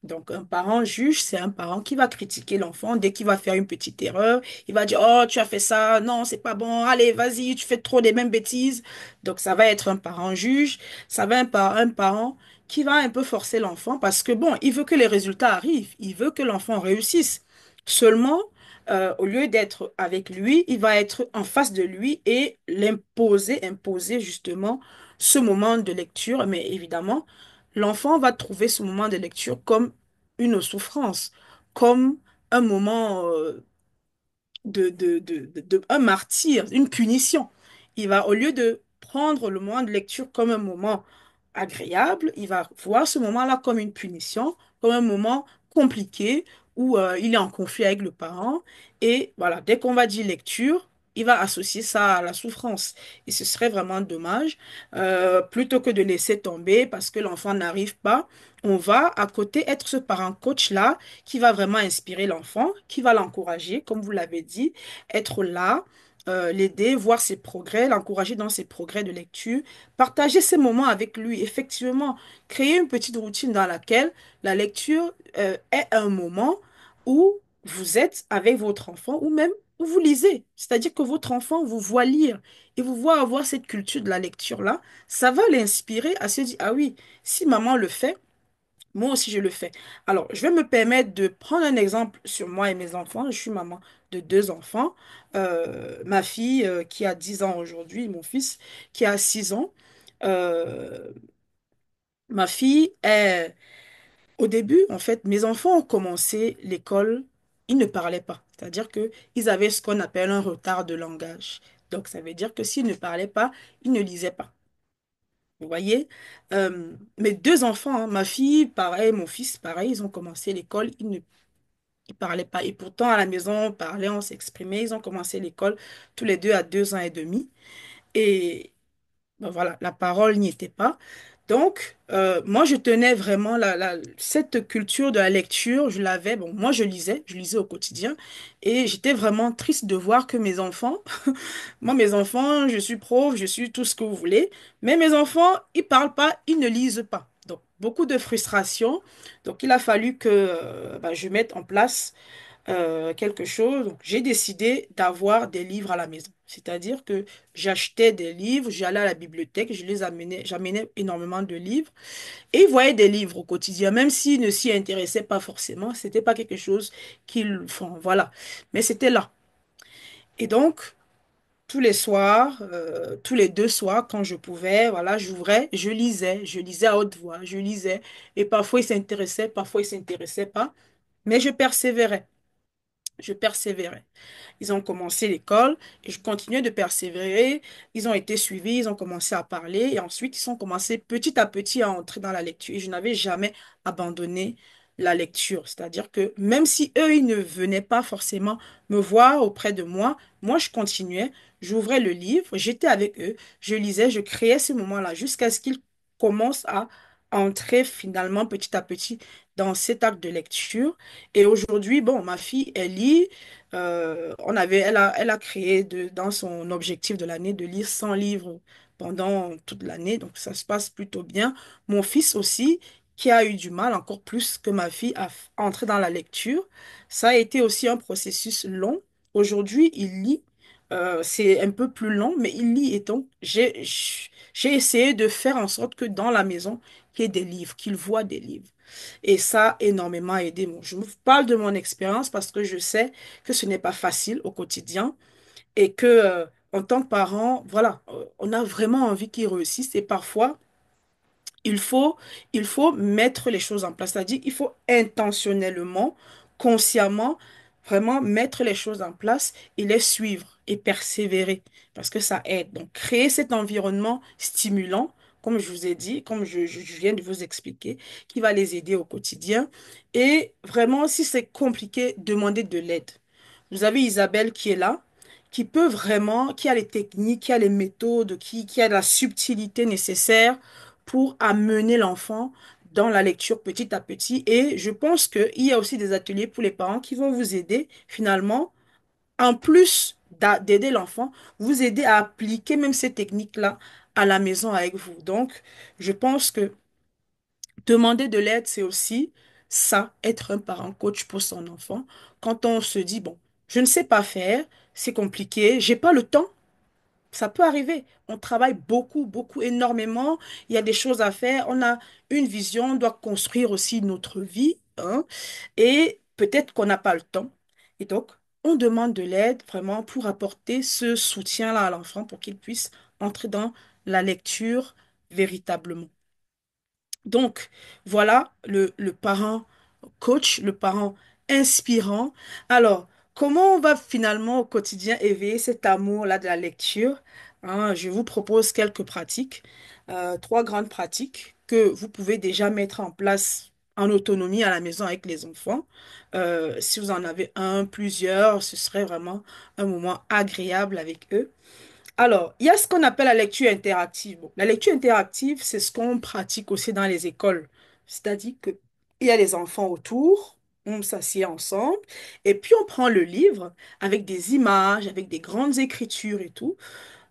Donc, un parent juge, c'est un parent qui va critiquer l'enfant dès qu'il va faire une petite erreur. Il va dire, oh, tu as fait ça, non, c'est pas bon, allez, vas-y, tu fais trop des mêmes bêtises. Donc, ça va être un parent juge, ça va être un parent qui va un peu forcer l'enfant parce que, bon, il veut que les résultats arrivent, il veut que l'enfant réussisse. Seulement, au lieu d'être avec lui, il va être en face de lui et imposer justement ce moment de lecture. Mais évidemment, l'enfant va trouver ce moment de lecture comme une souffrance, comme un moment un martyr, une punition. Il va, au lieu de prendre le moment de lecture comme un moment agréable, il va voir ce moment-là comme une punition, comme un moment compliqué où il est en conflit avec le parent. Et voilà, dès qu'on va dire lecture, il va associer ça à la souffrance. Et ce serait vraiment dommage. Plutôt que de laisser tomber parce que l'enfant n'arrive pas, on va à côté être ce parent coach-là qui va vraiment inspirer l'enfant, qui va l'encourager, comme vous l'avez dit, être là, l'aider, voir ses progrès, l'encourager dans ses progrès de lecture, partager ces moments avec lui, effectivement, créer une petite routine dans laquelle la lecture est un moment où vous êtes avec votre enfant ou même où vous lisez. C'est-à-dire que votre enfant vous voit lire et vous voit avoir cette culture de la lecture-là, ça va l'inspirer à se dire, ah oui, si maman le fait, moi aussi, je le fais. Alors, je vais me permettre de prendre un exemple sur moi et mes enfants. Je suis maman de deux enfants. Ma fille qui a 10 ans aujourd'hui, mon fils qui a 6 ans. Euh, ma fille est... Au début, en fait, mes enfants ont commencé l'école, ils ne parlaient pas. C'est-à-dire qu'ils avaient ce qu'on appelle un retard de langage. Donc, ça veut dire que s'ils ne parlaient pas, ils ne lisaient pas. Vous voyez, mes deux enfants, hein, ma fille, pareil, mon fils, pareil, ils ont commencé l'école, ils parlaient pas. Et pourtant, à la maison, on parlait, on s'exprimait. Ils ont commencé l'école tous les deux à 2 ans et demi. Et ben voilà, la parole n'y était pas. Donc, moi, je tenais vraiment cette culture de la lecture, je l'avais. Bon, moi, je lisais au quotidien, et j'étais vraiment triste de voir que mes enfants, moi, mes enfants, je suis prof, je suis tout ce que vous voulez, mais mes enfants, ils parlent pas, ils ne lisent pas. Donc, beaucoup de frustration. Donc, il a fallu que bah, je mette en place quelque chose. Donc, j'ai décidé d'avoir des livres à la maison. C'est-à-dire que j'achetais des livres, j'allais à la bibliothèque, j'amenais énormément de livres, et ils voyaient des livres au quotidien, même s'ils ne s'y intéressaient pas forcément, c'était pas quelque chose qu'ils font, voilà. Mais c'était là. Et donc, tous les soirs, tous les 2 soirs, quand je pouvais, voilà, j'ouvrais, je lisais à haute voix, je lisais, et parfois ils s'intéressaient, parfois ils s'intéressaient pas, mais je persévérais. Je persévérais. Ils ont commencé l'école et je continuais de persévérer. Ils ont été suivis, ils ont commencé à parler et ensuite ils ont commencé petit à petit à entrer dans la lecture. Et je n'avais jamais abandonné la lecture. C'est-à-dire que même si eux, ils ne venaient pas forcément me voir auprès de moi, moi, je continuais. J'ouvrais le livre, j'étais avec eux, je lisais, je créais ce moment-là jusqu'à ce qu'ils commencent à entrer finalement petit à petit dans cet acte de lecture. Et aujourd'hui, bon, ma fille, elle lit. Elle a créé dans son objectif de l'année de lire 100 livres pendant toute l'année, donc ça se passe plutôt bien. Mon fils aussi, qui a eu du mal, encore plus que ma fille, à entrer dans la lecture, ça a été aussi un processus long. Aujourd'hui, il lit, c'est un peu plus long, mais il lit et donc j'ai essayé de faire en sorte que dans la maison, qu'il y ait des livres, qu'il voit des livres. Et ça a énormément aidé. Bon, je vous parle de mon expérience parce que je sais que ce n'est pas facile au quotidien et que, en tant que parent, voilà, on a vraiment envie qu'ils réussissent et parfois, il faut, il faut mettre les choses en place. C'est-à-dire, il faut intentionnellement, consciemment, vraiment mettre les choses en place et les suivre et persévérer parce que ça aide. Donc, créer cet environnement stimulant, comme je vous ai dit, comme je viens de vous expliquer, qui va les aider au quotidien. Et vraiment, si c'est compliqué, demandez de l'aide. Vous avez Isabelle qui est là, qui peut vraiment, qui a les techniques, qui a les méthodes, qui a la subtilité nécessaire pour amener l'enfant dans la lecture petit à petit. Et je pense qu'il y a aussi des ateliers pour les parents qui vont vous aider finalement, en plus d'aider l'enfant, vous aider à appliquer même ces techniques-là à la maison avec vous. Donc, je pense que demander de l'aide, c'est aussi ça, être un parent coach pour son enfant. Quand on se dit, bon, je ne sais pas faire, c'est compliqué, j'ai pas le temps. Ça peut arriver. On travaille beaucoup, beaucoup, énormément. Il y a des choses à faire. On a une vision. On doit construire aussi notre vie, hein. Et peut-être qu'on n'a pas le temps. Et donc, on demande de l'aide vraiment pour apporter ce soutien-là à l'enfant pour qu'il puisse entrer dans la lecture véritablement. Donc, voilà le parent coach, le parent inspirant. Alors, comment on va finalement au quotidien éveiller cet amour-là de la lecture? Hein, je vous propose quelques pratiques, 3 grandes pratiques que vous pouvez déjà mettre en place en autonomie à la maison avec les enfants. Si vous en avez un, plusieurs, ce serait vraiment un moment agréable avec eux. Alors, il y a ce qu'on appelle la lecture interactive. Bon, la lecture interactive, c'est ce qu'on pratique aussi dans les écoles. C'est-à-dire que il y a les enfants autour, on s'assied ensemble, et puis on prend le livre avec des images, avec des grandes écritures et tout.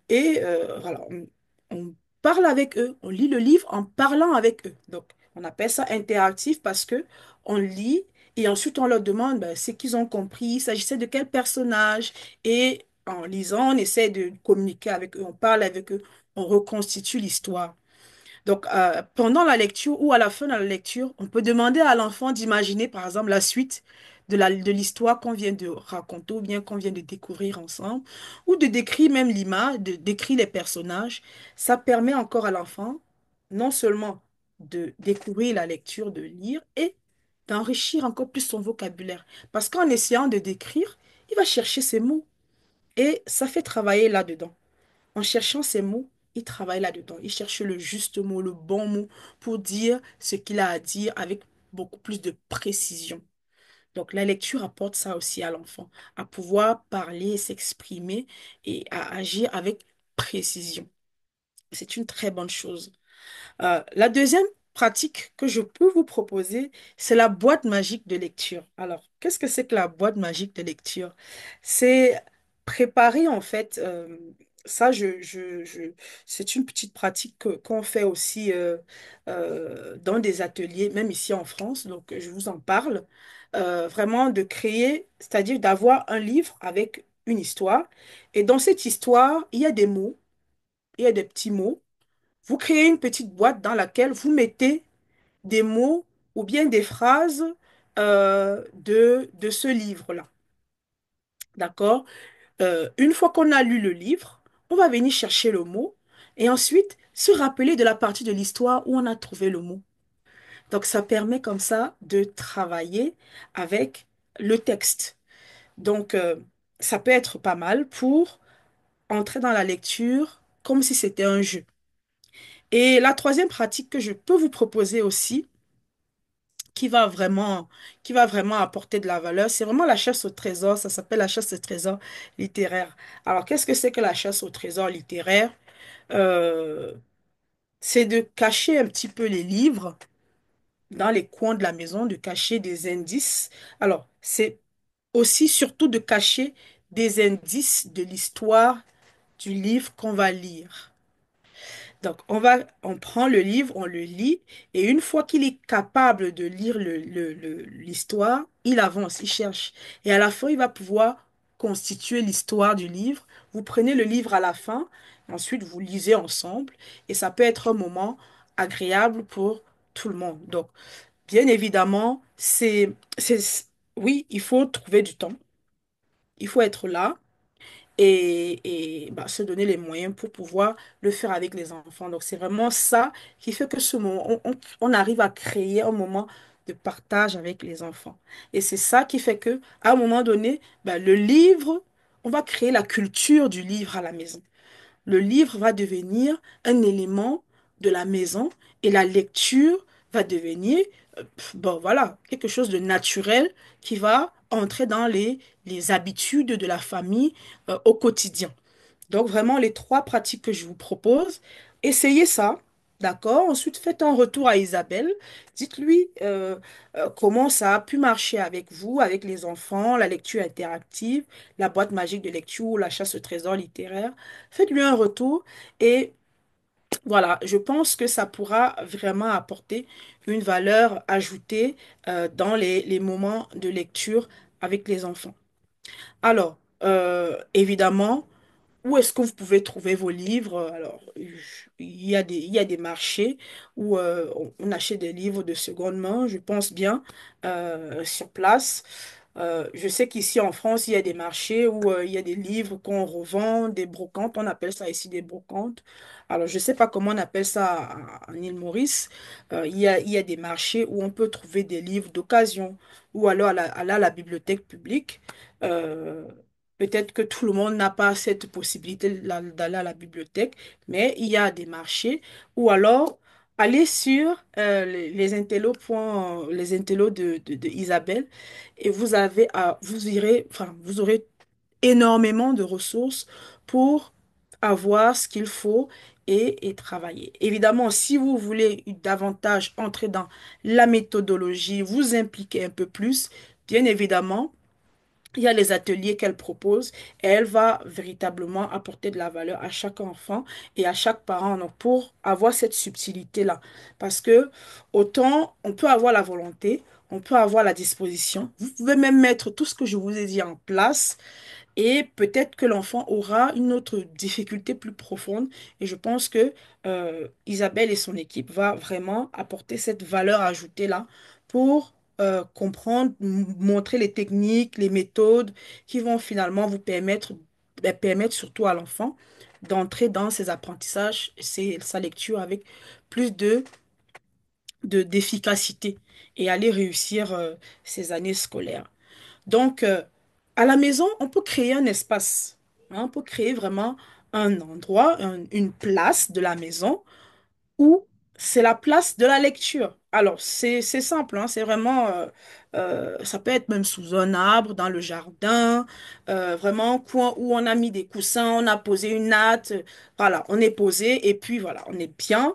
Et voilà, on parle avec eux, on lit le livre en parlant avec eux. Donc, on appelle ça interactif parce que on lit et ensuite on leur demande ben, ce qu'ils ont compris, il s'agissait de quel personnage. Et en lisant, on essaie de communiquer avec eux, on parle avec eux, on reconstitue l'histoire. Donc, pendant la lecture ou à la fin de la lecture, on peut demander à l'enfant d'imaginer, par exemple, la suite de l'histoire qu'on vient de raconter ou bien qu'on vient de découvrir ensemble, ou de décrire même l'image, de décrire les personnages. Ça permet encore à l'enfant non seulement de découvrir la lecture, de lire, et d'enrichir encore plus son vocabulaire. Parce qu'en essayant de décrire, il va chercher ses mots et ça fait travailler là-dedans. En cherchant ces mots, il travaille là-dedans. Il cherche le juste mot, le bon mot pour dire ce qu'il a à dire avec beaucoup plus de précision. Donc, la lecture apporte ça aussi à l'enfant, à pouvoir parler, s'exprimer et à agir avec précision. C'est une très bonne chose. La deuxième pratique que je peux vous proposer, c'est la boîte magique de lecture. Alors, qu'est-ce que c'est que la boîte magique de lecture? C'est préparer en fait, ça, c'est une petite pratique qu'on fait aussi dans des ateliers, même ici en France, donc je vous en parle. Vraiment de créer, c'est-à-dire d'avoir un livre avec une histoire. Et dans cette histoire, il y a des mots, il y a des petits mots. Vous créez une petite boîte dans laquelle vous mettez des mots ou bien des phrases de ce livre-là. D'accord? Une fois qu'on a lu le livre, on va venir chercher le mot et ensuite se rappeler de la partie de l'histoire où on a trouvé le mot. Donc, ça permet comme ça de travailler avec le texte. Donc, ça peut être pas mal pour entrer dans la lecture comme si c'était un jeu. Et la troisième pratique que je peux vous proposer aussi, qui va vraiment, qui va vraiment apporter de la valeur, c'est vraiment la chasse au trésor. Ça s'appelle la chasse au trésor littéraire. Alors, qu'est-ce que c'est que la chasse au trésor littéraire? Euh, c'est de cacher un petit peu les livres dans les coins de la maison, de cacher des indices. Alors, c'est aussi surtout de cacher des indices de l'histoire du livre qu'on va lire. Donc, on prend le livre, on le lit, et une fois qu'il est capable de lire l'histoire, il avance, il cherche. Et à la fin, il va pouvoir constituer l'histoire du livre. Vous prenez le livre à la fin, ensuite vous lisez ensemble, et ça peut être un moment agréable pour tout le monde. Donc, bien évidemment, oui, il faut trouver du temps, il faut être là et se donner les moyens pour pouvoir le faire avec les enfants. Donc, c'est vraiment ça qui fait que ce moment, on arrive à créer un moment de partage avec les enfants. Et c'est ça qui fait que, à un moment donné, le livre, on va créer la culture du livre à la maison. Le livre va devenir un élément de la maison et la lecture va devenir, bon voilà, quelque chose de naturel qui va entrer dans les habitudes de la famille au quotidien. Donc vraiment les trois pratiques que je vous propose, essayez ça. D'accord? Ensuite, faites un retour à Isabelle. Dites-lui comment ça a pu marcher avec vous, avec les enfants, la lecture interactive, la boîte magique de lecture, la chasse au trésor littéraire. Faites-lui un retour et voilà, je pense que ça pourra vraiment apporter une valeur ajoutée dans les moments de lecture avec les enfants. Alors, évidemment, où est-ce que vous pouvez trouver vos livres? Alors, il y a des marchés où on achète des livres de seconde main, je pense bien, sur place. Je sais qu'ici en France, il y a des marchés où il y a des livres qu'on revend, des brocantes, on appelle ça ici des brocantes. Alors, je ne sais pas comment on appelle ça en île Maurice. Il y a des marchés où on peut trouver des livres d'occasion ou alors aller à la bibliothèque publique. Euh, Peut-être que tout le monde n'a pas cette possibilité d'aller à la bibliothèque, mais il y a des marchés ou alors aller sur les les intellos de Isabelle et vous irez, enfin, vous aurez énormément de ressources pour avoir ce qu'il faut et travailler. Évidemment, si vous voulez davantage entrer dans la méthodologie, vous impliquer un peu plus, bien évidemment, il y a les ateliers qu'elle propose et elle va véritablement apporter de la valeur à chaque enfant et à chaque parent donc pour avoir cette subtilité-là. Parce que autant on peut avoir la volonté, on peut avoir la disposition, vous pouvez même mettre tout ce que je vous ai dit en place et peut-être que l'enfant aura une autre difficulté plus profonde. Et je pense que Isabelle et son équipe va vraiment apporter cette valeur ajoutée-là pour comprendre, montrer les techniques, les méthodes qui vont finalement vous permettre, permettre surtout à l'enfant d'entrer dans ses apprentissages, sa lecture avec plus d'efficacité et aller réussir ses années scolaires. Donc, à la maison, on peut créer un espace, hein. On peut créer vraiment un endroit, une place de la maison où c'est la place de la lecture. Alors, c'est simple, hein, c'est vraiment, ça peut être même sous un arbre, dans le jardin, vraiment un coin où on a mis des coussins, on a posé une natte, voilà, on est posé et puis voilà, on est bien.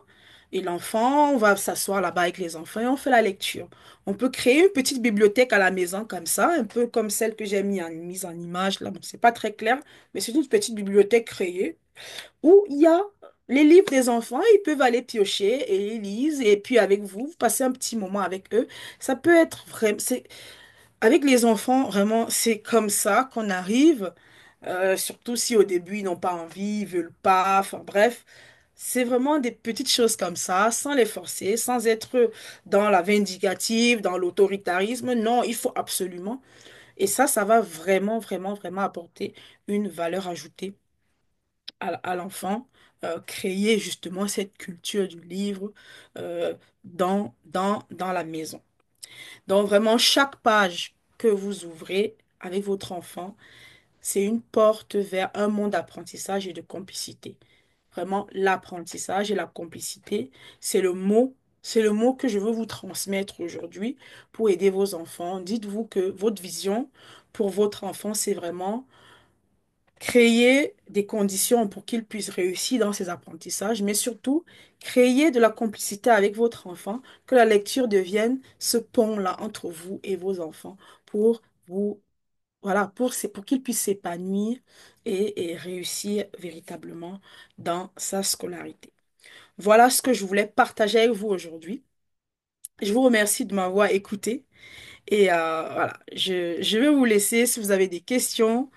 Et l'enfant, on va s'asseoir là-bas avec les enfants et on fait la lecture. On peut créer une petite bibliothèque à la maison comme ça, un peu comme celle que j'ai mise en image là. Bon, c'est pas très clair, mais c'est une petite bibliothèque créée où il y a les livres des enfants. Ils peuvent aller piocher et ils lisent. Et puis avec vous, vous passez un petit moment avec eux. Ça peut être vraiment... Avec les enfants, vraiment, c'est comme ça qu'on arrive, surtout si au début ils n'ont pas envie, ils veulent pas, enfin bref, c'est vraiment des petites choses comme ça, sans les forcer, sans être dans la vindicative, dans l'autoritarisme. Non, il faut absolument. Et ça va vraiment, vraiment, vraiment apporter une valeur ajoutée à l'enfant, créer justement cette culture du livre dans la maison. Donc vraiment, chaque page que vous ouvrez avec votre enfant, c'est une porte vers un monde d'apprentissage et de complicité. Vraiment, l'apprentissage et la complicité, c'est le mot que je veux vous transmettre aujourd'hui pour aider vos enfants. Dites-vous que votre vision pour votre enfant, c'est vraiment créer des conditions pour qu'il puisse réussir dans ses apprentissages, mais surtout créer de la complicité avec votre enfant, que la lecture devienne ce pont-là entre vous et vos enfants pour vous, voilà, pour qu'il puisse s'épanouir et réussir véritablement dans sa scolarité. Voilà ce que je voulais partager avec vous aujourd'hui. Je vous remercie de m'avoir écouté et voilà, je vais vous laisser si vous avez des questions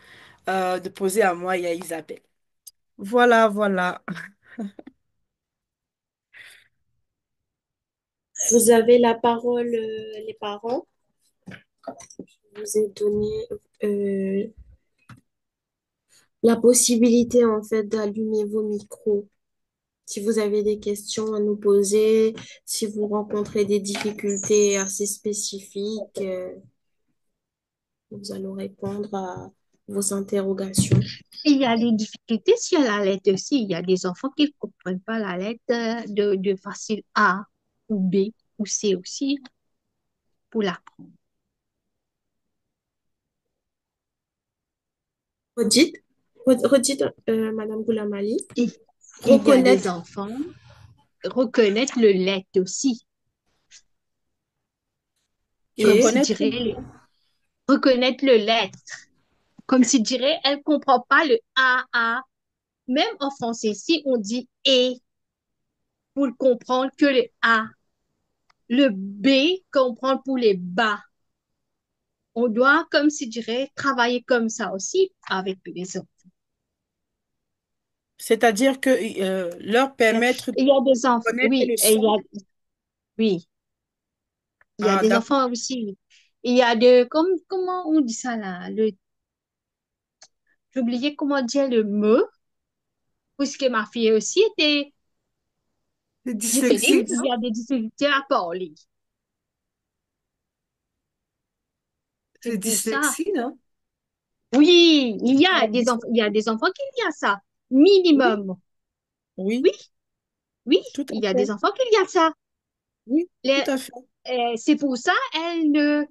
de poser à moi et à Isabelle. Voilà, voilà. Vous avez la parole, les parents. Je vous ai donné euh, la possibilité, en fait, d'allumer vos micros. Si vous avez des questions à nous poser, si vous rencontrez des difficultés assez spécifiques, nous allons répondre à vos interrogations. Il y a des difficultés sur la lettre aussi. Il y a des enfants qui ne comprennent pas la lettre de facile A ou B ou C aussi pour l'apprendre. Redites, redites, Madame Goulamali, Et il y a des reconnaître. enfants reconnaître le lettre aussi. Comme Ok. si Reconnaître. dirait reconnaître le lettre. Comme si dirait elle comprend pas le A. Même en français, si on dit et pour comprendre que le A, le B comprendre pour les bas. On doit, comme si dirait, travailler comme ça aussi avec les autres. C'est-à-dire que leur permettre de Il y a des enfants, connaître oui, le son. oui, il y a Ah, des d'accord. enfants aussi. Il y a de, comment on dit ça là, j'ai oublié comment dire le mot, puisque ma fille aussi était C'est diphonique, dyslexique, il y non? a des difficultés à parler. C'est C'est pour ça. dyslexie, non? Oui, il y Ah, a des oui, enfants, il y a des enfants qui y a ça, oui, minimum. oui, Oui, oui, tout à il y a fait. des enfants qui y a ça. Oui, tout Les- à fait. c'est pour ça elle ne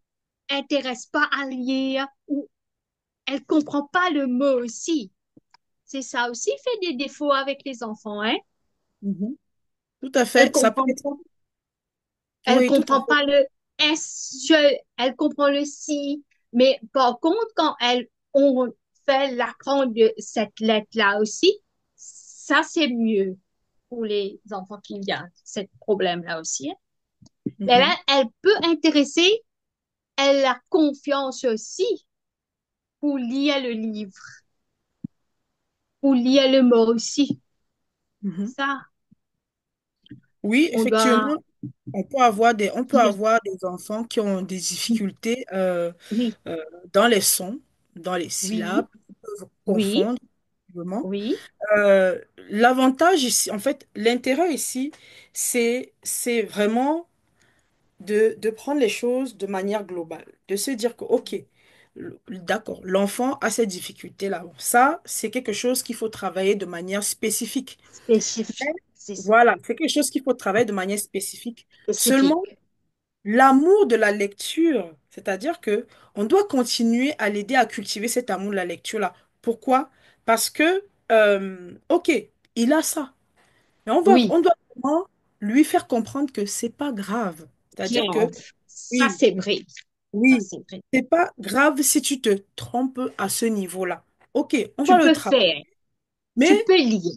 intéresse pas à lire ou elle comprend pas le mot aussi. C'est ça aussi fait des défauts avec les enfants, hein. Mhm. Tout à Elle fait. Ça peut comprend, être. elle Oui, tout à comprend fait. pas le S, elle comprend le si, mais par contre, quand on fait l'apprendre de cette lettre-là aussi, ça c'est mieux pour les enfants qui ont ce problème-là aussi, hein. Mais là, Mhm. elle peut intéresser, elle a confiance aussi pour lire le livre, pour lire le mot aussi. Mhm. Ça, Oui, on doit, effectivement, on peut dire avoir des enfants qui ont des difficultés oui, euh, dans les sons, dans les oui, syllabes, qui peuvent oui, confondre, vraiment. oui, L'avantage ici, en fait, l'intérêt ici, c'est vraiment de prendre les choses de manière globale, de se dire que, OK, d'accord, l'enfant a cette difficulté-là. Bon, ça, c'est quelque chose qu'il faut travailler de manière spécifique. spécifique, c'est ça, Voilà, c'est quelque chose qu'il faut travailler de manière spécifique. Seulement, spécifique. l'amour de la lecture, c'est-à-dire que on doit continuer à l'aider à cultiver cet amour de la lecture-là. Pourquoi? Parce que, OK, il a ça. Mais Oui, on doit vraiment lui faire comprendre que c'est pas grave. C'est-à-dire que, grave. Ça, oui, c'est vrai. Ça, oui, c'est vrai. c'est pas grave si tu te trompes à ce niveau-là. OK, on va Tu le peux travailler. faire. Tu Mais peux lire.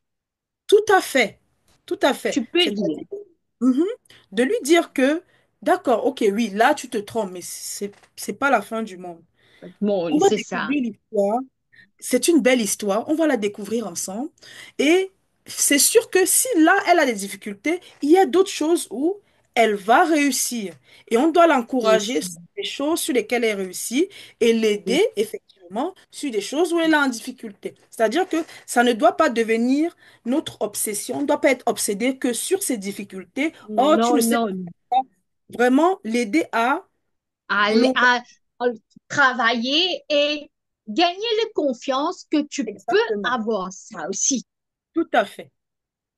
tout à fait, tout à fait. Tu peux lire. C'est-à-dire, mhm, de lui dire que, d'accord, OK, oui, là, tu te trompes, mais c'est pas la fin du monde. On Bon, va c'est ça. découvrir l'histoire. C'est une belle histoire, on va la découvrir ensemble. Et c'est sûr que si là, elle a des difficultés, il y a d'autres choses où elle va réussir. Et on doit C'est l'encourager ça. sur des choses sur lesquelles elle réussit et l'aider effectivement sur des choses où elle est en difficulté. C'est-à-dire que ça ne doit pas devenir notre obsession, on ne doit pas être obsédé que sur ses difficultés. Oh, tu ne Non, sais non. pas. Vraiment l'aider à À, globalement. à- à travailler et gagner la confiance que tu peux Exactement. avoir. Ça aussi. Tout à fait.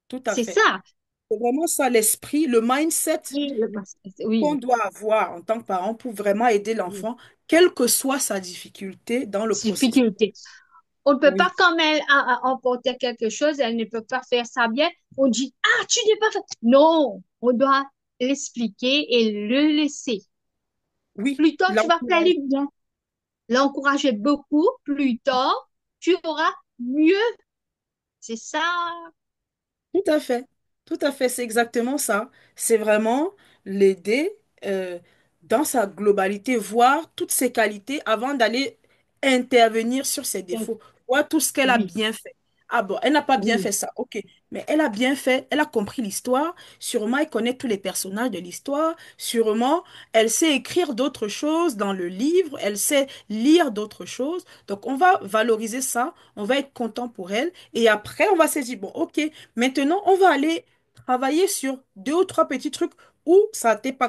Tout à C'est fait. ça. C'est vraiment ça l'esprit, le mindset qu'on Oui, doit avoir en tant que parent pour vraiment aider oui. l'enfant, quelle que soit sa difficulté dans le processus. Difficulté. On ne peut pas, Oui, comme elle a emporté quelque chose, elle ne peut pas faire ça bien. On dit, ah, tu n'es pas fait. Non, on doit l'expliquer et le laisser. oui, Plus tard, tu vas faire l'encourage. bien. L'encourager beaucoup. Plus tard, tu auras mieux. C'est ça. Tout à fait. Tout à fait, c'est exactement ça. C'est vraiment l'aider euh, dans sa globalité, voir toutes ses qualités avant d'aller intervenir sur ses Donc, défauts, voir tout ce qu'elle a oui, bien fait. Ah bon, elle n'a pas bien oui, fait ça, ok. Mais elle a bien fait, elle a compris l'histoire. Sûrement, elle connaît tous les personnages de l'histoire. Sûrement, elle sait écrire d'autres choses dans le livre. Elle sait lire d'autres choses. Donc, on va valoriser ça. On va être content pour elle. Et après, on va se dire, bon, ok. Maintenant, on va aller travailler sur deux ou trois petits trucs où ça n'était pas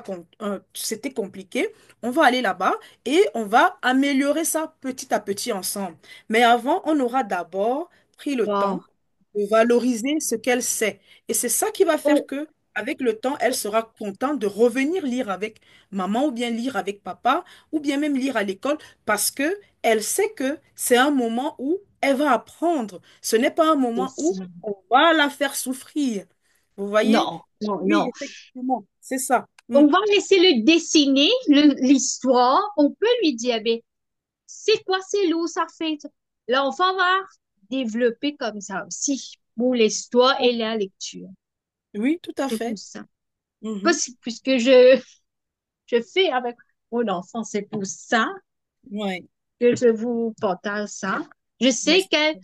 c'était compliqué. On va aller là-bas et on va améliorer ça petit à petit ensemble. Mais avant, on aura d'abord pris le wow. temps de valoriser ce qu'elle sait. Et c'est ça qui va faire On, que, avec le temps, elle sera contente de revenir lire avec maman ou bien lire avec papa ou bien même lire à l'école parce que elle sait que c'est un moment où elle va apprendre. Ce n'est pas un moment où on va la faire souffrir. Vous voyez? non, non, Oui, non. effectivement, c'est ça. Mm. On va laisser le dessiner, l'histoire. On peut lui dire, ben, c'est quoi, c'est lourd, ça fait. L'enfant va développer comme ça aussi pour l'histoire et la lecture. Oui, tout à C'est pour fait. ça. Mhm. Puisque je fais avec mon enfant, c'est pour ça Ouais, que je vous partage ça. Je sais merci. que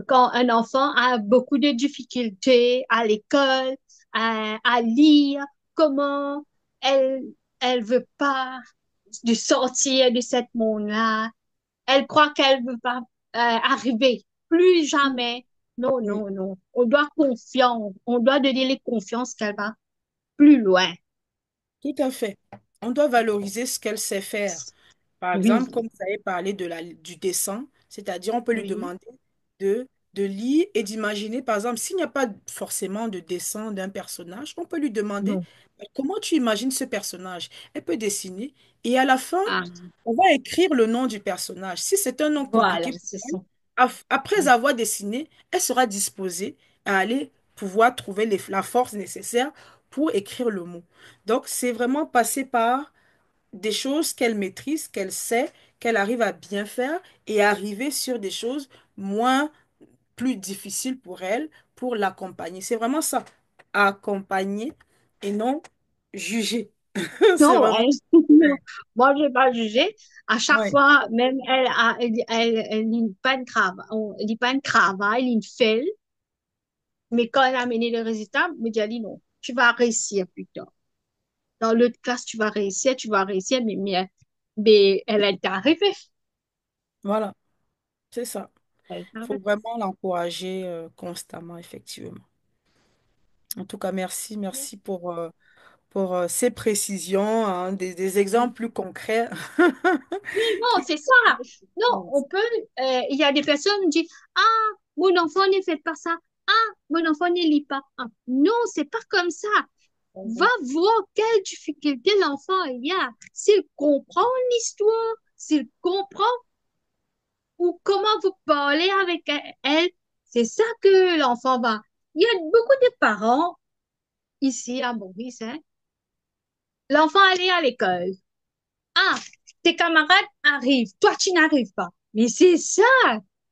quand un enfant a beaucoup de difficultés à l'école, à lire, comment elle, elle veut pas de sortir de cette monde-là. Elle croit qu'elle veut pas arriver. Plus jamais. Non, Oui, non, non. On doit confiance. On doit donner les confiances qu'elle va plus loin. tout à fait. On doit valoriser ce qu'elle sait faire. Par exemple, Oui, comme vous avez parlé du dessin, c'est-à-dire on peut lui oui. demander de lire et d'imaginer, par exemple, s'il n'y a pas forcément de dessin d'un personnage, on peut lui demander Non. comment tu imagines ce personnage. Elle peut dessiner et à la fin, Ah, on va écrire le nom du personnage. Si c'est un nom voilà, compliqué pour c'est elle, ça. après avoir dessiné, elle sera disposée à aller pouvoir trouver la force nécessaire pour écrire le mot. Donc, c'est vraiment passer par des choses qu'elle maîtrise, qu'elle sait, qu'elle arrive à bien faire et arriver sur des choses moins, plus difficiles pour elle, pour l'accompagner. C'est vraiment ça, accompagner et non juger. C'est Non, vraiment... non. Moi, je vais pas juger. À chaque Ouais, fois, même elle lit pas de travail, on lit pas de travail, elle fait, mais quand elle a amené le résultat, me dit, Ali, non, tu vas réussir plus tard. Dans l'autre classe, tu vas réussir, mais elle est arrivée. voilà, c'est ça. Elle est Il faut arrivée. vraiment l'encourager constamment, effectivement. En tout cas, merci pour ces précisions, hein, des exemples plus concrets. Oui, non, qui- c'est ça. Non, on peut, il y a des personnes qui disent, ah, mon enfant ne fait pas ça. Ah, mon enfant ne lit pas. Ah, non, c'est pas comme ça. Va voir quelle difficulté l'enfant il y a. S'il comprend l'histoire, s'il comprend ou comment vous parlez avec elle, c'est ça que l'enfant va. Il y a beaucoup de parents ici à Maurice, hein. L'enfant allait à l'école. Ah, tes camarades arrivent, toi tu n'arrives pas. Mais c'est ça,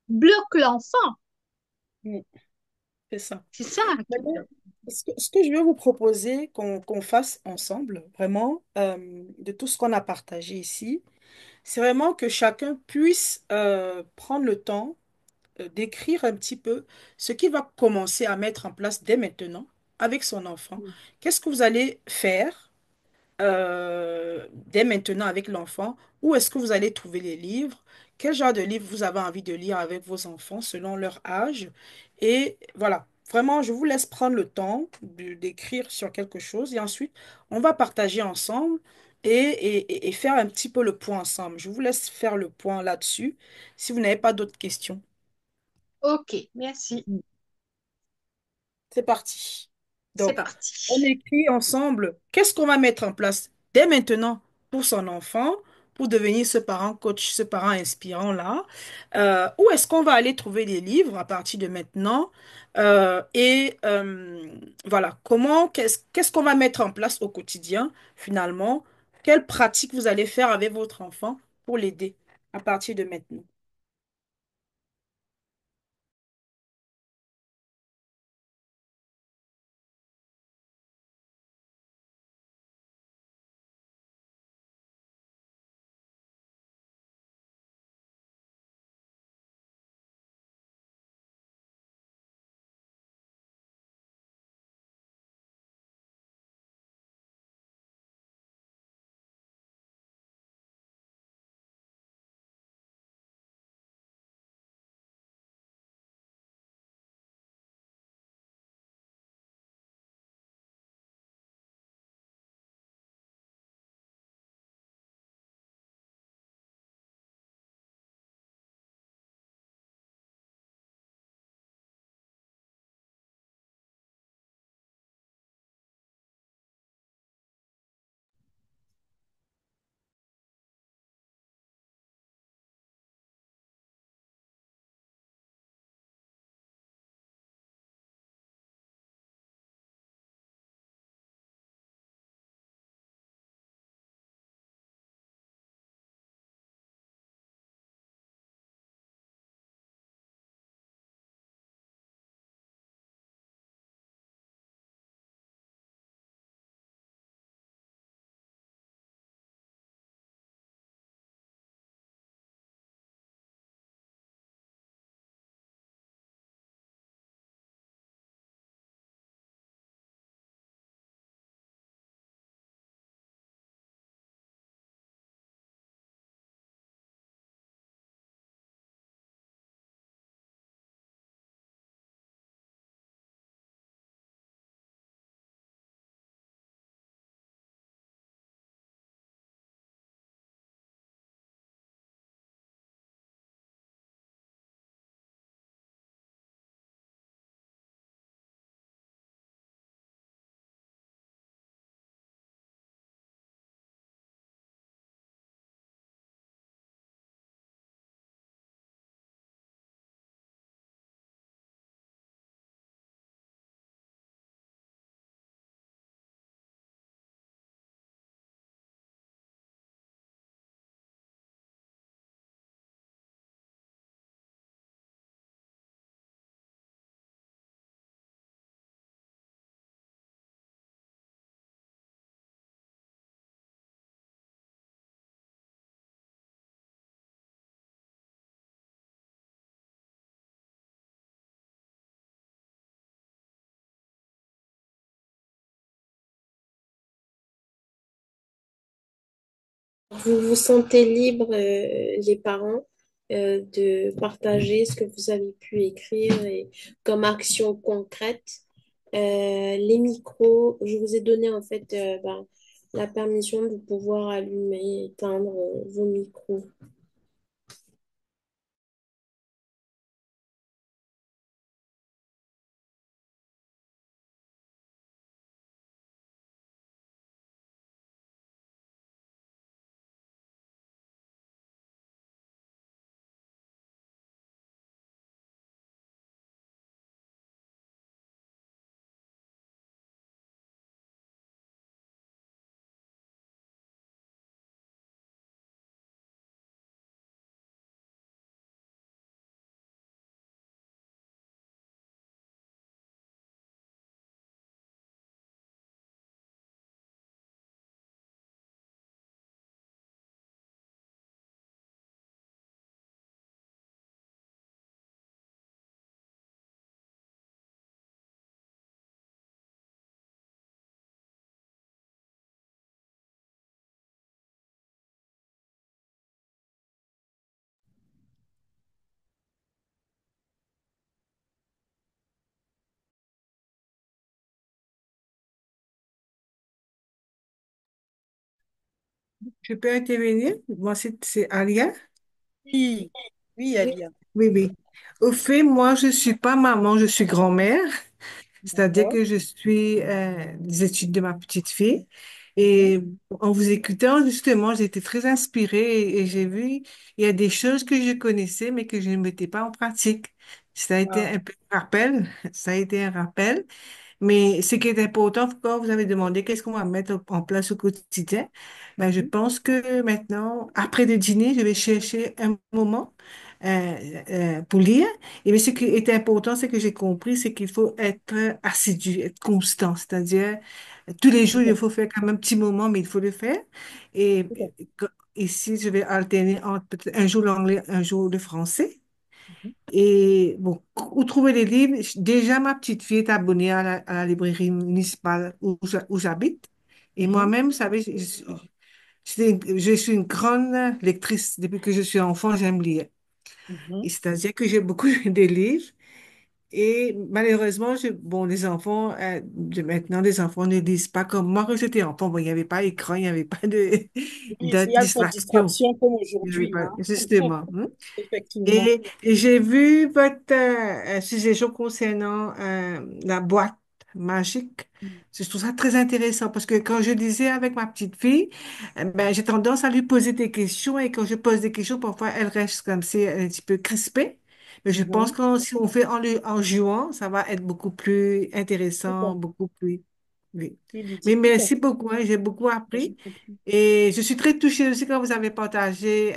bloque l'enfant. Mm, c'est ça. C'est ça qui Maintenant, bloque. ce que je vais vous proposer qu'on fasse ensemble, vraiment, de tout ce qu'on a partagé ici, c'est vraiment que chacun puisse prendre le temps d'écrire un petit peu ce qu'il va commencer à mettre en place dès maintenant avec son enfant. Qu'est-ce que vous allez faire dès maintenant avec l'enfant? Où est-ce que vous allez trouver les livres? Quel genre de livre vous avez envie de lire avec vos enfants selon leur âge? Et voilà, vraiment, je vous laisse prendre le temps d'écrire sur quelque chose et ensuite, on va partager ensemble et faire un petit peu le point ensemble. Je vous laisse faire le point là-dessus si vous n'avez pas d'autres questions. Ok, merci. C'est parti. C'est Donc, on parti. écrit ensemble qu'est-ce qu'on va mettre en place dès maintenant pour son enfant, pour devenir ce parent coach, ce parent inspirant-là. Où est-ce qu'on va aller trouver les livres à partir de maintenant? Voilà, qu'est-ce qu'on va mettre en place au quotidien finalement? Quelles pratiques vous allez faire avec votre enfant pour l'aider à partir de maintenant? Vous vous sentez libre, les parents, de partager ce que vous avez pu écrire et comme action concrète. Les micros, je vous ai donné en fait la permission de pouvoir allumer et éteindre vos micros. Je peux intervenir? Moi, c'est Alia. Oui, oui, Oui, Alia. oui, oui. Au fait, moi, je suis pas maman, je suis grand-mère. C'est-à-dire D'accord. que je suis des études de ma petite fille. Mhm. Et en vous écoutant, justement, j'ai été très inspirée et j'ai vu, il y a des choses que je connaissais, mais que je ne mettais pas en pratique. Ça a été Ah, un peu un rappel. Ça a été un rappel. Mais ce qui est important, quand vous avez demandé qu'est-ce qu'on va mettre en place au quotidien, ben, je mhm. pense que maintenant, après le dîner, je vais chercher un moment pour lire. Et mais ce qui est important, c'est que j'ai compris, c'est qu'il faut être assidu, être constant. C'est-à-dire, tous les jours, Tout à il faut faire quand même un petit moment, mais il faut le faire. Et tout à fait. ici, je vais alterner entre peut-être un jour l'anglais, un jour le français. Mhm. Et bon, où trouver les livres? Déjà, ma petite fille est abonnée à la librairie municipale où j'habite. Et Mhm. moi-même, vous savez, je suis une grande lectrice. Depuis que je suis enfant, j'aime lire. Mhm. Et c'est-à-dire que j'ai beaucoup de livres. Et malheureusement, bon, les enfants, de maintenant, les enfants ne lisent pas comme moi quand j'étais enfant. Bon, il n'y avait pas écran, il n'y avait pas Oui, de il y a pas de distraction. distraction comme Il n'y avait aujourd'hui, pas, hein. justement. Hein. Effectivement. Et j'ai vu votre suggestion concernant la boîte magique. Je trouve ça très intéressant parce que quand je lisais avec ma petite fille, ben, j'ai tendance à lui poser des questions et quand je pose des questions, parfois elle reste comme si elle est un petit peu crispée. Mais je pense Mhm. que si on fait en jouant, ça va être beaucoup plus Tout à intéressant, fait. beaucoup plus. Oui. Oui, Mais Lydie, tout à merci fait. beaucoup, hein, j'ai beaucoup J'ai appris. compris. Et je suis très touchée aussi quand vous avez partagé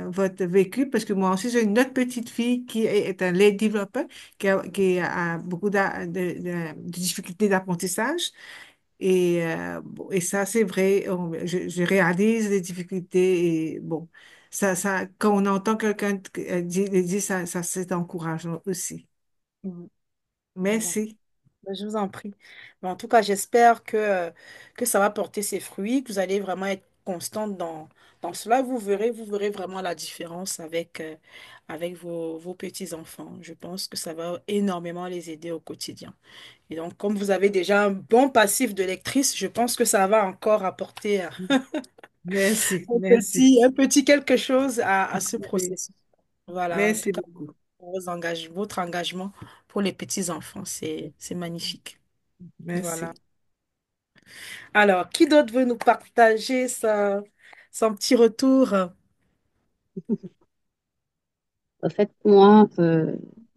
votre vécu, parce que moi aussi, j'ai une autre petite fille qui est un late developer, qui a beaucoup de difficultés d'apprentissage. Et ça, c'est vrai, je réalise les difficultés. Et bon, quand on entend quelqu'un dire ça, c'est encourageant aussi. Mhm. Voilà. Merci. Ben, je vous en prie. Mais en tout cas, j'espère que ça va porter ses fruits, que vous allez vraiment être constante dans cela. Vous verrez vraiment la différence avec vos petits-enfants. Je pense que ça va énormément les aider au quotidien. Et donc, comme vous avez déjà un bon passif de lectrice, je pense que ça va encore apporter Merci. Merci. un petit quelque chose à ce Oui. processus. Voilà, en tout Merci cas, beaucoup. votre engagement pour les petits-enfants, c'est magnifique. Voilà. Merci. Alors, qui d'autre veut nous partager son petit retour? En fait, moi,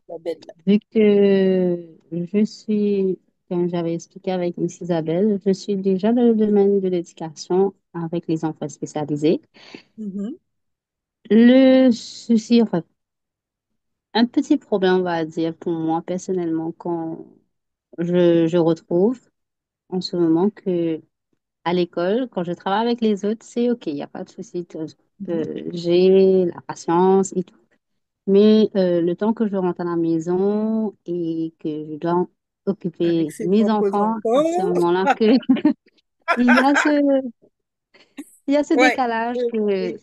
La belle. vu que je suis, comme j'avais expliqué avec Miss Isabelle, je suis déjà dans le domaine de l'éducation avec les enfants spécialisés. Mhm, Le souci, enfin, un petit problème, on va dire, pour moi personnellement, quand je retrouve en ce moment que à l'école, quand je travaille avec les autres, c'est OK, il n'y a pas de souci, mhm. j'ai la patience et tout. Mais le temps que je rentre à la maison et que je dois Avec occuper ses mes propres enfants, à ce enfants. moment-là que il y a il y a ce Ouais. décalage Oui, que oui.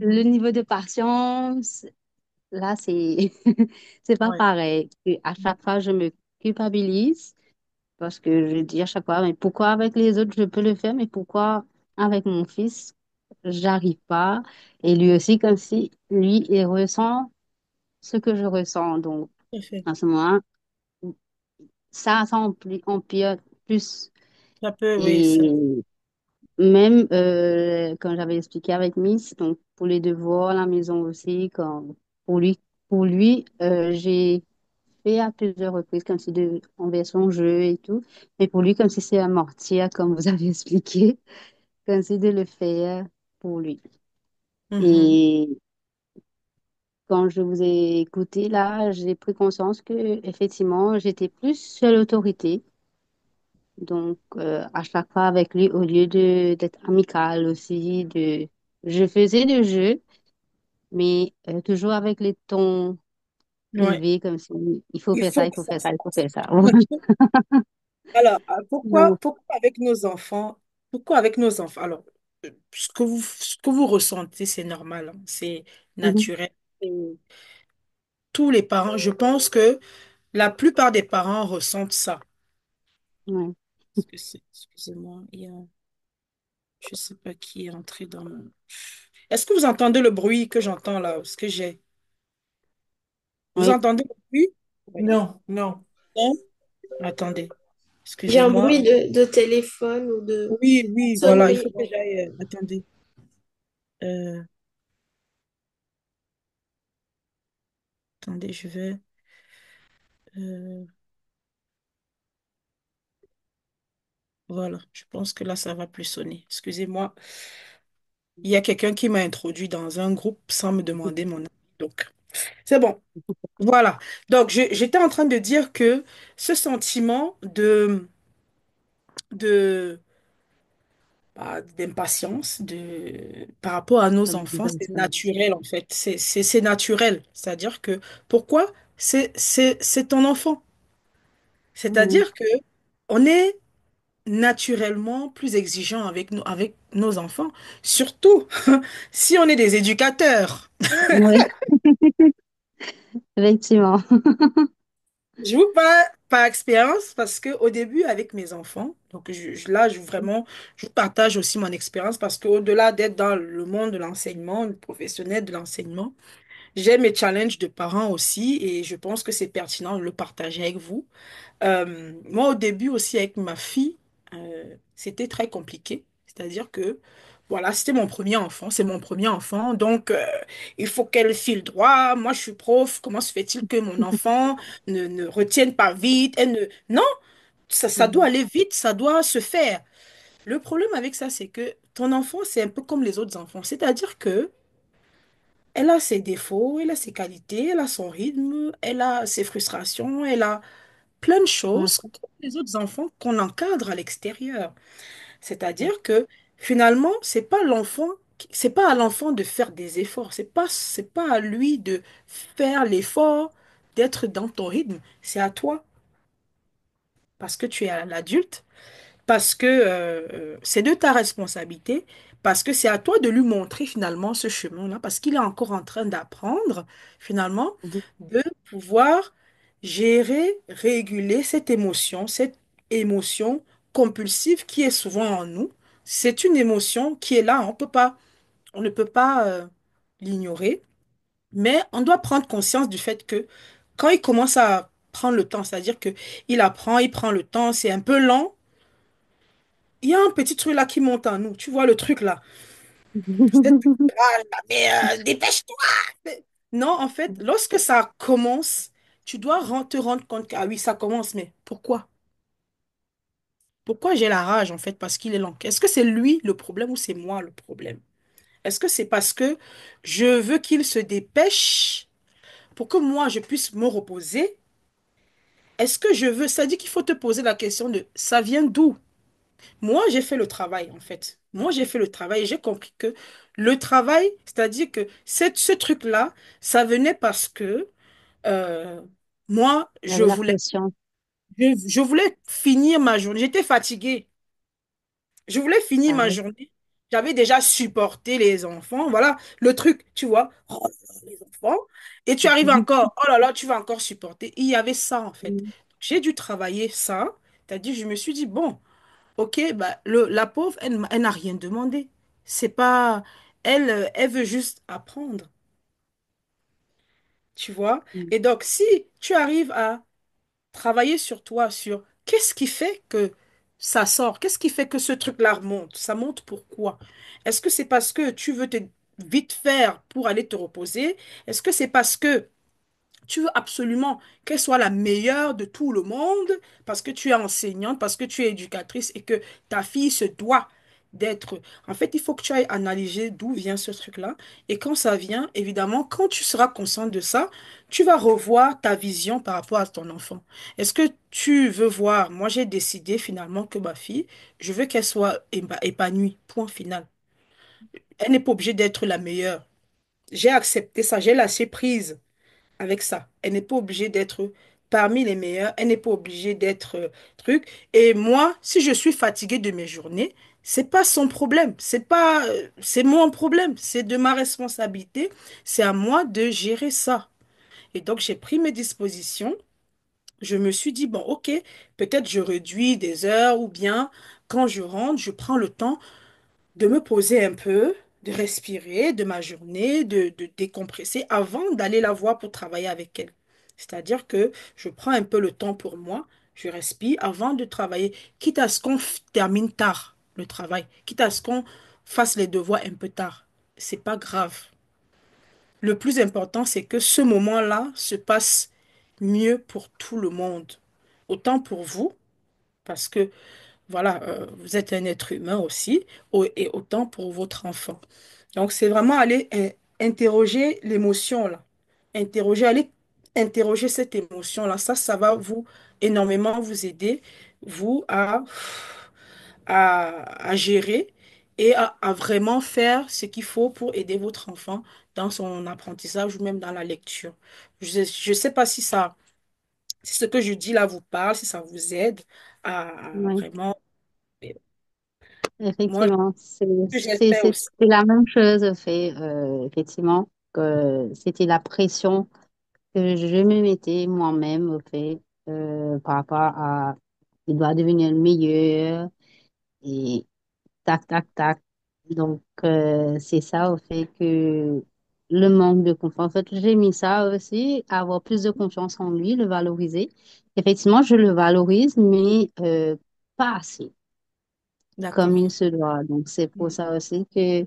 le Mhm. niveau de patience, là, c'est c'est pas Ouais. pareil. Et à chaque fois, je me culpabilise parce que je dis à chaque fois, mais pourquoi avec les autres, je peux le faire, mais pourquoi avec mon fils, j'arrive pas? Et lui aussi, comme si lui, il ressent ce que je ressens. Donc, Tout à fait. à ce moment ça empire plus. Ça peut, oui, ça. Et même quand j'avais expliqué avec Miss, donc pour les devoirs à la maison aussi, pour lui, j'ai fait à plusieurs reprises comme si en version jeu et tout, mais pour lui comme si c'est un mortier, comme vous avez expliqué, comme si de le faire pour lui. Mhm. Et quand je vous ai écouté là, j'ai pris conscience que effectivement j'étais plus sur l'autorité. Donc, à chaque fois avec lui, au lieu d'être amical aussi, je faisais le jeu, mais toujours avec les tons Ouais. élevés, comme si il faut Il faire ça, faut il que faut ça faire se ça, il faut passe. faire ça. Alors, Donc, pourquoi avec nos enfants, pourquoi avec nos enfants? Alors, ce que vous ressentez, c'est normal, hein, c'est mhm, naturel. Et tous les parents, je pense que la plupart des parents ressentent ça. ouais, Excusez-moi, il y a... Je sais pas qui est entré dans mon... Est-ce que vous entendez le bruit que j'entends là? Ce que j'ai. Vous Oui. entendez le bruit? Oui. Non, non. Non? Attendez. J'ai un Excusez-moi. bruit de téléphone ou de Oui, oui, voilà. Il sonnerie. faut que j'aille. Attendez. Euh, attendez, je vais. euh, voilà. Je pense que là, ça va plus sonner. Excusez-moi. Il y a quelqu'un qui m'a introduit dans un groupe sans me demander mon avis. Donc, c'est bon. Voilà. Donc, j'étais en train de dire que ce sentiment de, d'impatience par rapport à nos enfants, c'est naturel en fait. C'est naturel. C'est-à-dire que pourquoi? C'est ton enfant. Mhm. C'est-à-dire que on est naturellement plus exigeant avec nos enfants, surtout si on est des éducateurs. Oui, effectivement. Je vous parle par expérience parce que au début avec mes enfants, donc là vraiment je vous partage aussi mon expérience parce qu'au-delà d'être dans le monde de l'enseignement, le professionnel de l'enseignement, j'ai mes challenges de parents aussi et je pense que c'est pertinent de le partager avec vous. Moi, au début aussi avec ma fille, c'était très compliqué. C'est-à-dire que, voilà, c'était mon premier enfant, c'est mon premier enfant, donc il faut qu'elle file droit. Moi, je suis prof, comment se fait-il que mon enfant ne retienne pas vite? Non, ça doit Mhm. aller vite, ça doit se faire. Le problème avec ça, c'est que ton enfant, c'est un peu comme les autres enfants. C'est-à-dire que elle a ses défauts, elle a ses qualités, elle a son rythme, elle a ses frustrations, elle a plein de choses Mhm. comme les autres enfants qu'on encadre à l'extérieur. C'est-à-dire que finalement, c'est pas à l'enfant de faire des efforts, c'est pas à lui de faire l'effort d'être dans ton rythme, c'est à toi parce que tu es l'adulte, parce que c'est de ta responsabilité, parce que c'est à toi de lui montrer finalement ce chemin-là, parce qu'il est encore en train d'apprendre finalement Mhm. de pouvoir gérer, réguler cette émotion compulsive qui est souvent en nous. C'est une émotion qui est là, on ne peut pas l'ignorer, mais on doit prendre conscience du fait que quand il commence à prendre le temps, c'est-à-dire que il prend le temps, c'est un peu lent, il y a un petit truc là qui monte en nous. Tu vois le truc là. Cette rage là, mais dépêche-toi. Non, en fait, lorsque ça commence, tu dois te rendre compte que, ah oui, ça commence, mais pourquoi? Pourquoi j'ai la rage, en fait, parce qu'il est lent? Est-ce que c'est lui le problème ou c'est moi le problème? Est-ce que c'est parce que je veux qu'il se dépêche pour que moi, je puisse me reposer? Est-ce que je veux... Ça dit qu'il faut te poser la question de, ça vient d'où? Moi, j'ai fait le travail, en fait. Moi, j'ai fait le travail et j'ai compris que le travail, c'est-à-dire que ce truc-là, ça venait parce que euh, moi, Il y avait la pression. je voulais finir ma journée. J'étais fatiguée. Je voulais finir Ah ma oui. journée. J'avais déjà supporté les enfants. Voilà le truc, tu vois. Oh là là, les enfants. Et tu arrives encore. Oh là là, tu vas encore supporter. Il y avait ça, en fait. Mhm. J'ai dû travailler ça. C'est-à-dire, je me suis dit, bon. Ok, bah, la pauvre, elle n'a rien demandé. C'est pas... elle veut juste apprendre, tu vois. Mhm. Et donc, si tu arrives à travailler sur toi, sur qu'est-ce qui fait que ça sort, qu'est-ce qui fait que ce truc-là remonte, ça monte pourquoi? Est-ce que c'est parce que tu veux te vite faire pour aller te reposer? Est-ce que c'est parce que tu veux absolument qu'elle soit la meilleure de tout le monde parce que tu es enseignante, parce que tu es éducatrice et que ta fille se doit d'être... En fait, il faut que tu ailles analyser d'où vient ce truc-là. Et quand ça vient, évidemment, quand tu seras consciente de ça, tu vas revoir ta vision par rapport à ton enfant. Est-ce que tu veux voir... Moi, j'ai décidé finalement que ma fille, je veux qu'elle soit épanouie. Point final. Elle n'est pas obligée d'être la meilleure. J'ai accepté ça, j'ai lâché prise avec ça. Elle n'est pas obligée d'être parmi les meilleurs, elle n'est pas obligée d'être truc. Et moi, si je suis fatiguée de mes journées, c'est pas son problème, c'est pas, c'est mon problème, c'est de ma responsabilité, c'est à moi de gérer ça. Et donc, j'ai pris mes dispositions. Je me suis dit, bon, ok, peut-être je réduis des heures ou bien quand je rentre, je prends le temps de me poser un peu, de respirer de ma journée, de décompresser avant d'aller la voir pour travailler avec elle. C'est-à-dire que je prends un peu le temps pour moi, je respire avant de travailler, quitte à ce qu'on termine tard le travail, quitte à ce qu'on fasse les devoirs un peu tard. C'est pas grave. Le plus important, c'est que ce moment-là se passe mieux pour tout le monde. Autant pour vous, parce que voilà, vous êtes un être humain aussi, et autant pour votre enfant. Donc, c'est vraiment aller interroger l'émotion là. Aller interroger cette émotion-là. Ça va vous énormément vous aider, vous, à gérer et à vraiment faire ce qu'il faut pour aider votre enfant dans son apprentissage ou même dans la lecture. Je ne sais pas si ça, si ce que je dis là vous parle, si ça vous aide à Oui, vraiment. Moi, effectivement, j'espère aussi. c'est la même chose, au fait, effectivement, que c'était la pression que je me mettais moi-même, au fait, par rapport à, il doit devenir le meilleur, et tac, tac, tac. Donc, c'est ça, au fait, que le manque de confiance. En fait, j'ai mis ça aussi, avoir plus de confiance en lui, le valoriser. Effectivement, je le valorise, mais pas assez, comme D'accord. il se doit. Donc, c'est pour Mm. ça aussi que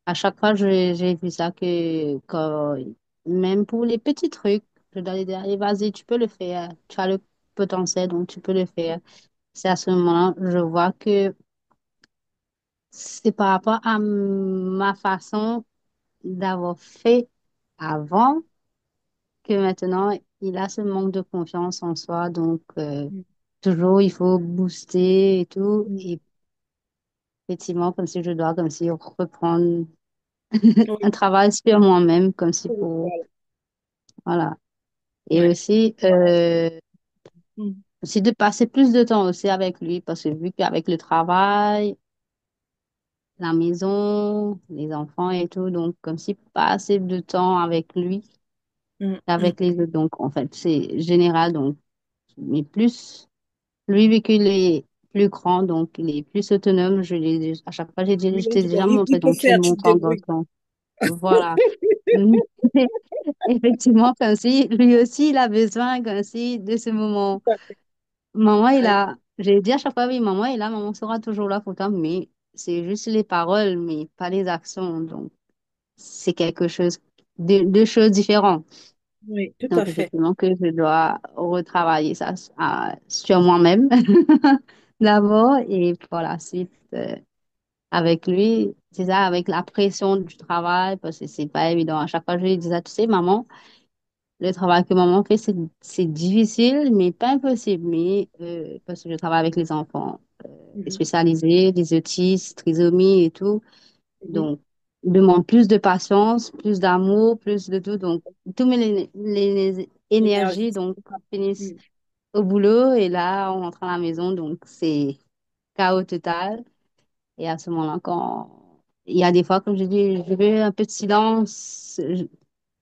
à chaque fois, j'ai vu ça que même pour les petits trucs, je dois lui dire, allez, vas-y, tu peux le faire. Tu as le potentiel, donc tu peux le faire. C'est à ce moment-là, je vois que c'est par rapport à ma façon d'avoir fait avant que maintenant, il a ce manque de confiance en soi. Donc, Mm. toujours, il faut booster et tout. Mm. Et effectivement, comme si je dois, comme si reprendre un Oui, travail sur moi-même, comme si oui, pour, voilà. voilà. Et Ouais. aussi, Mm. aussi de passer plus de temps aussi avec lui, parce que vu qu'avec le travail, la maison, les enfants et tout, donc comme si passer de temps avec lui, Mm. Mm. avec les autres, donc en fait, c'est général, donc, mais plus, lui, vu qu'il est plus grand, donc il est plus autonome, à chaque fois, je Donc, t'ai déjà montré, il peut donc tu faire, tu te montres en débrouilles. garçon. Voilà. Effectivement, comme si lui aussi, il a besoin, comme si, de ce moment. Tout à fait. Maman est Ouais. là. J'ai dit à chaque fois, oui, maman est là, maman sera toujours là pour toi, mais c'est juste les paroles, mais pas les actions. Donc, c'est quelque chose, deux choses différentes. Oui, tout Donc, à fait. effectivement, que je dois retravailler ça sur moi-même d'abord, et par la suite, avec lui, c'est ça, avec la pression du travail, parce que c'est pas évident. À chaque fois, je lui disais, tu sais, maman, le travail que maman fait, c'est difficile, mais pas impossible. Mais parce que je travaille avec les enfants Mhm. spécialisés, les autistes, trisomie et tout. Mhm. Donc, il demande plus de patience, plus d'amour, plus de tout. Donc, tous les énergies L'énergie. donc, finissent Mm. au boulot et là, on rentre à la maison. Donc, c'est chaos total. Et à ce moment-là, quand il y a des fois, comme je dis, je veux un peu de silence.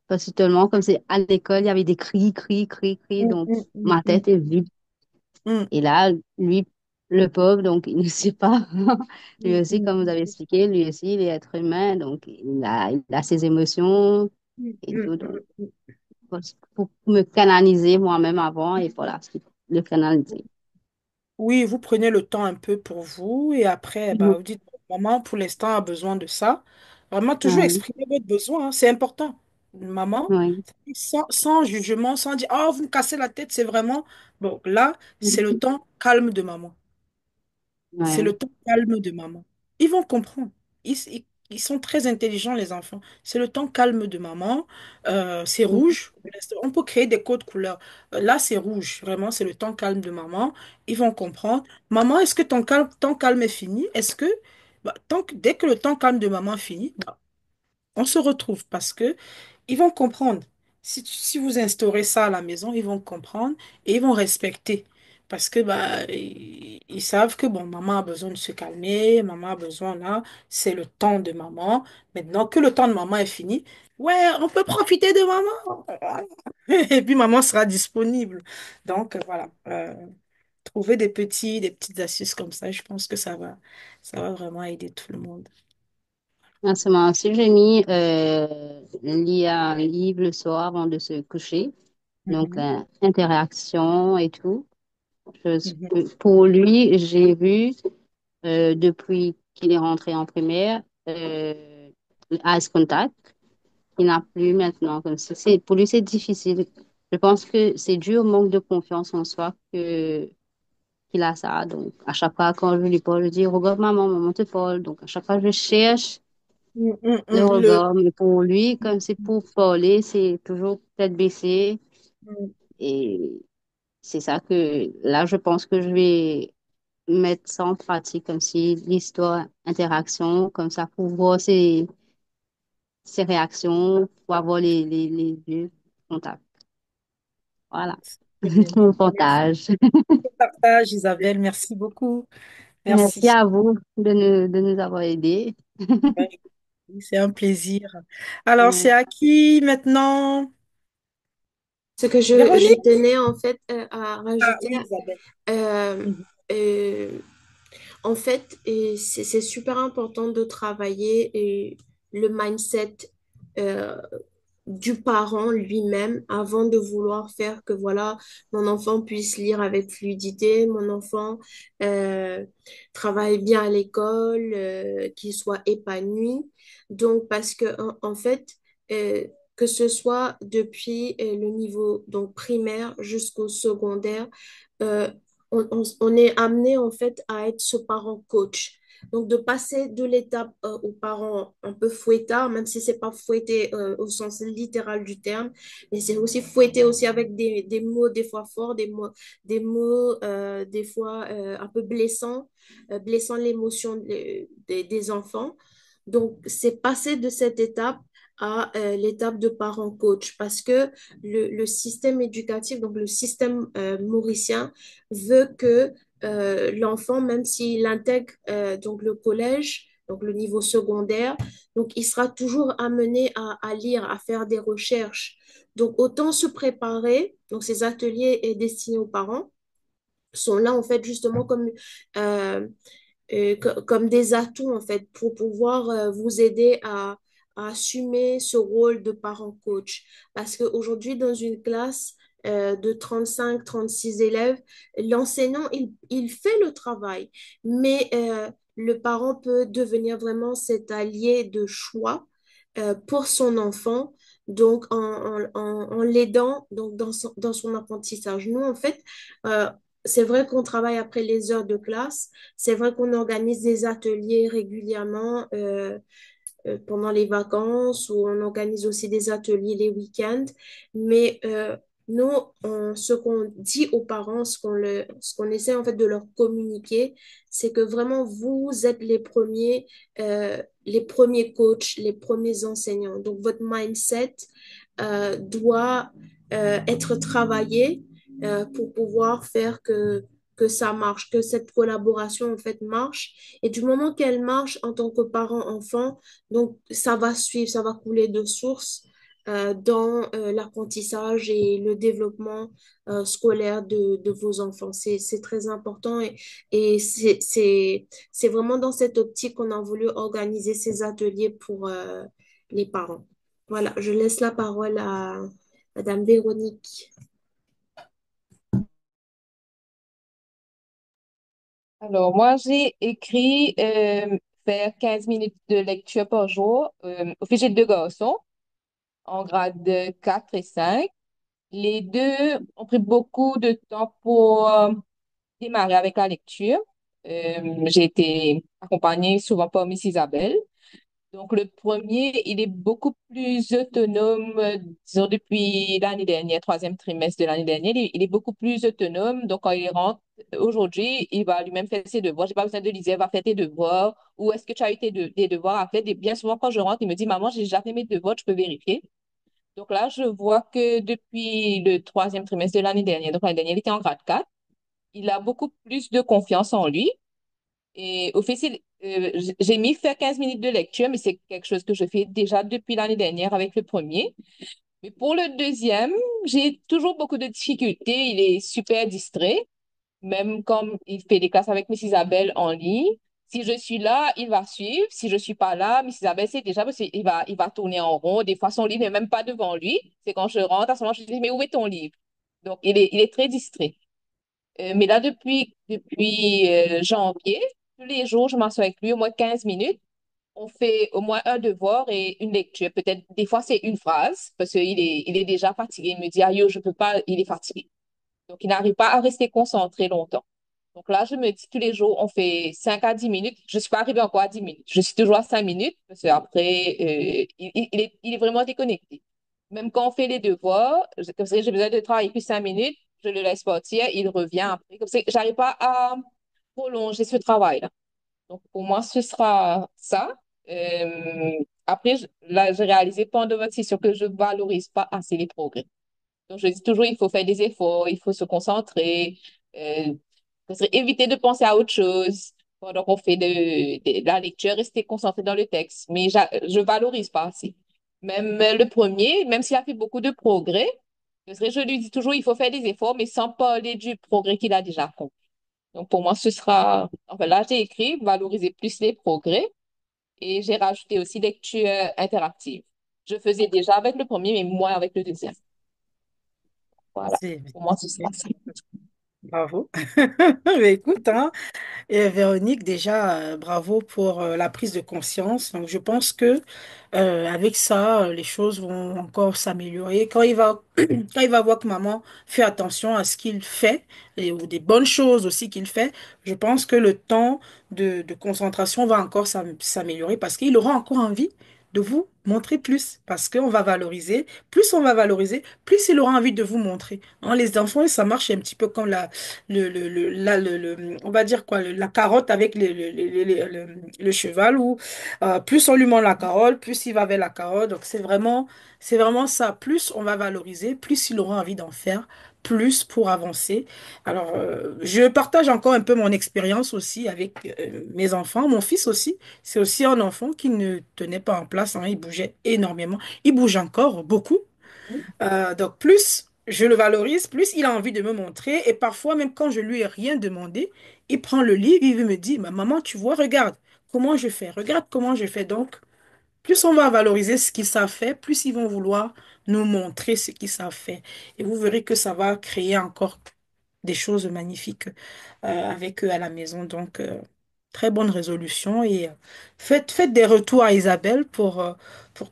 Parce que tellement, comme c'est à l'école, il y avait des cris, cris, cris, cris, Mm. donc Mm. Mm. ma Mm. tête est vide. Mm. Et là, lui, le pauvre, donc il ne sait pas. Lui Mm. aussi, Mm. comme vous avez expliqué, lui aussi, il est être humain, donc il a ses émotions Mm. et Mm. tout. Donc, Mm. pour me canaliser moi-même avant et voilà, le canaliser. Oui, vous prenez le temps un peu pour vous et après, bah, Mhm. vous dites, maman, pour l'instant, a besoin de ça. Vraiment, toujours Oui, exprimer votre besoin, hein, c'est important. Maman, oui, sans jugement, sans dire, oh, vous me cassez la tête, c'est vraiment. Bon, là, c'est le mhm. temps calme de maman. C'est le Oui, temps calme de maman. Ils vont comprendre. Ils sont très intelligents, les enfants. C'est le temps calme de maman. C'est mhm. rouge. On peut créer des codes couleurs. Là, c'est rouge. Vraiment, c'est le temps calme de maman. Ils vont comprendre. Maman, est-ce que temps calme est fini? Est-ce que, bah, dès que le temps calme de maman finit, bah, on se retrouve parce que ils vont comprendre. Si vous instaurez ça à la maison, ils vont comprendre et ils vont respecter. Parce que bah, ils savent que bon, maman a besoin de se calmer, maman a besoin là, c'est le temps de maman. Maintenant que le temps de maman est fini, ouais, on peut profiter de maman. Et puis maman sera disponible. Donc voilà, trouver des petites astuces comme ça, je pense que ça va vraiment aider tout le monde. À ce moment-ci, j'ai mis lire un livre le soir avant de se coucher. Donc, Mhm, interaction et tout. mhm, Pour lui, j'ai vu depuis qu'il est rentré en primaire, Eyes Contact. Il n'a plus maintenant. Comme ça. Pour lui, c'est difficile. Je pense que c'est dû au manque de confiance en soi qu'il a ça. Donc, à chaque fois, quand je lui parle, je dis, regarde maman, maman te parle. Donc, à chaque fois, je cherche le regard. Mais pour lui, comme c'est pour parler, c'est toujours tête baissée. Et c'est ça que là, je pense que je vais mettre ça en pratique, comme si l'histoire, interaction, comme ça, pour voir ses réactions, pour avoir les deux contacts. Voilà, très bien. mon Merci partage. pour le partage, Isabelle. Merci beaucoup. Merci Merci. à vous de nous avoir aidés. Ouais, c'est un plaisir. Alors, Ouais. c'est à qui maintenant? Ce que je Véronique? tenais en fait à Ah rajouter, oui, Isabelle. euh, Mhm. euh, en fait, c'est super important de travailler le mindset euh, du parent lui-même avant de vouloir faire que voilà, mon enfant puisse lire avec fluidité, mon enfant euh, travaille bien à l'école, qu'il soit épanoui. Donc, parce que en fait, euh, que ce soit depuis le niveau donc primaire jusqu'au secondaire, euh, on est amené en fait à être ce parent coach. Donc, de passer de l'étape aux parents un peu fouettard, même si c'est pas fouetté au sens littéral du terme, mais c'est aussi fouetté aussi avec des mots des fois forts, des mots des fois un peu blessants, blessant l'émotion des enfants. Donc, c'est passer de cette étape à l'étape de parent coach parce que le système éducatif, donc le système mauricien, veut que l'enfant, même s'il intègre donc le collège, donc le niveau secondaire, donc il sera toujours amené à lire, à faire des recherches. Donc autant se préparer, donc ces ateliers est destinés aux parents, sont là en fait justement euh, comme des atouts en fait pour pouvoir vous aider à assumer ce rôle de parent coach. Parce qu'aujourd'hui, dans une classe de 35-36 élèves, l'enseignant, il fait le travail, mais le parent peut devenir vraiment cet allié de choix pour son enfant. Donc, en l'aidant donc dans son apprentissage. Nous, en fait, euh, c'est vrai qu'on travaille après les heures de classe, c'est vrai qu'on organise des ateliers régulièrement pendant les vacances ou on organise aussi des ateliers les week-ends. Mais nous, ce qu'on dit aux parents, ce qu'on essaie en fait de leur communiquer, c'est que vraiment vous êtes les premiers coachs, les premiers enseignants. Donc votre mindset doit être travaillé pour pouvoir faire que ça marche, que cette collaboration en fait marche. Et du moment qu'elle marche en tant que parent-enfant, donc ça va suivre, ça va couler de source dans l'apprentissage et le développement scolaire de vos enfants. C'est très important et c'est vraiment dans cette optique qu'on a voulu organiser ces ateliers pour les parents. Voilà, je laisse la parole à Madame Véronique. Alors, moi, j'ai écrit faire 15 minutes de lecture par jour. Au fait, j'ai deux garçons en grade 4 et 5. Les deux ont pris beaucoup de temps pour démarrer avec la lecture. J'ai été accompagnée souvent par Miss Isabelle. Donc, le premier, il est beaucoup plus autonome, disons, depuis l'année dernière, troisième trimestre de l'année dernière, il est beaucoup plus autonome. Donc, quand il rentre aujourd'hui, il va lui-même faire ses devoirs. J'ai pas besoin de lui dire, va faire tes devoirs. Ou est-ce que tu as eu des devoirs à faire? Et bien souvent, quand je rentre, il me dit, maman, j'ai déjà fait mes devoirs, tu peux vérifier. Donc là, je vois que depuis le troisième trimestre de l'année dernière, donc l'année dernière, il était en grade 4, il a beaucoup plus de confiance en lui. Et au fait, j'ai mis faire 15 minutes de lecture, mais c'est quelque chose que je fais déjà depuis l'année dernière avec le premier. Mais pour le deuxième, j'ai toujours beaucoup de difficultés. Il est super distrait, même comme il fait des classes avec Miss Isabelle en ligne. Si je suis là, il va suivre. Si je suis pas là, Miss Isabelle sait déjà parce qu'il va tourner en rond. Des fois, son livre n'est même pas devant lui. C'est quand je rentre, à ce moment, je dis, mais où est ton livre? Donc, il est très distrait. Mais là, depuis janvier, tous les jours, je m'assois avec lui au moins 15 minutes. On fait au moins un devoir et une lecture. Peut-être, des fois, c'est une phrase parce il est déjà fatigué. Il me dit, ah, yo, je peux pas, il est fatigué. Donc, il n'arrive pas à rester concentré longtemps. Donc là, je me dis tous les jours, on fait 5 à 10 minutes. Je ne suis pas arrivée encore à 10 minutes. Je suis toujours à 5 minutes parce qu'après, il est vraiment déconnecté. Même quand on fait les devoirs, comme ça, j'ai besoin de travailler plus 5 minutes, je le laisse partir, il revient après. Comme ça, j'arrive pas à prolonger ce travail-là. Donc, pour moi, ce sera ça. Euh, Après, là, j'ai réalisé pendant votre session que je ne valorise pas assez les progrès. Donc, je dis toujours, il faut faire des efforts, il faut se concentrer, euh, éviter de penser à autre chose pendant qu'on fait de la lecture, rester concentré dans le texte. Mais je valorise pas assez. Même le premier, même s'il a fait beaucoup de progrès, je lui dis toujours, il faut faire des efforts, mais sans parler du progrès qu'il a déjà accompli. Donc, pour moi, ce sera, enfin, là, j'ai écrit valoriser plus les progrès et j'ai rajouté aussi lecture interactive. Je faisais déjà avec le premier, mais moins avec le deuxième. Voilà. C'est Pour moi, ce sera c'est- ça. bravo. Mais écoute, hein, et Véronique, déjà, bravo pour la prise de conscience. Donc, je pense que avec ça, les choses vont encore s'améliorer. Quand il va voir que maman fait attention à ce qu'il fait, ou des bonnes choses aussi qu'il fait, je pense que le temps de concentration va encore s'améliorer parce qu'il aura encore envie de vous montrer plus. Parce qu'on va valoriser, plus on va valoriser, plus il aura envie de vous montrer. Hein, les enfants, ça marche un petit peu comme on va dire quoi, la carotte avec le cheval, où plus on lui montre la carotte, plus il va vers la carotte. Donc c'est vraiment ça. Plus on va valoriser, plus il aura envie d'en faire, plus pour avancer. Alors, je partage encore un peu mon expérience aussi avec mes enfants. Mon fils aussi, c'est aussi un enfant qui ne tenait pas en place, hein, il bougeait énormément. Il bouge encore beaucoup. Donc, plus je le valorise, plus il a envie de me montrer. Et parfois, même quand je lui ai rien demandé, il prend le livre, il me dit, ma maman, tu vois, regarde comment je fais, regarde comment je fais. Donc, plus on va valoriser ce qu'ils savent faire, plus ils vont vouloir nous montrer ce qu'ils savent faire. Et vous verrez que ça va créer encore des choses magnifiques avec eux à la maison. Donc, très bonne résolution. Et faites des retours à Isabelle pour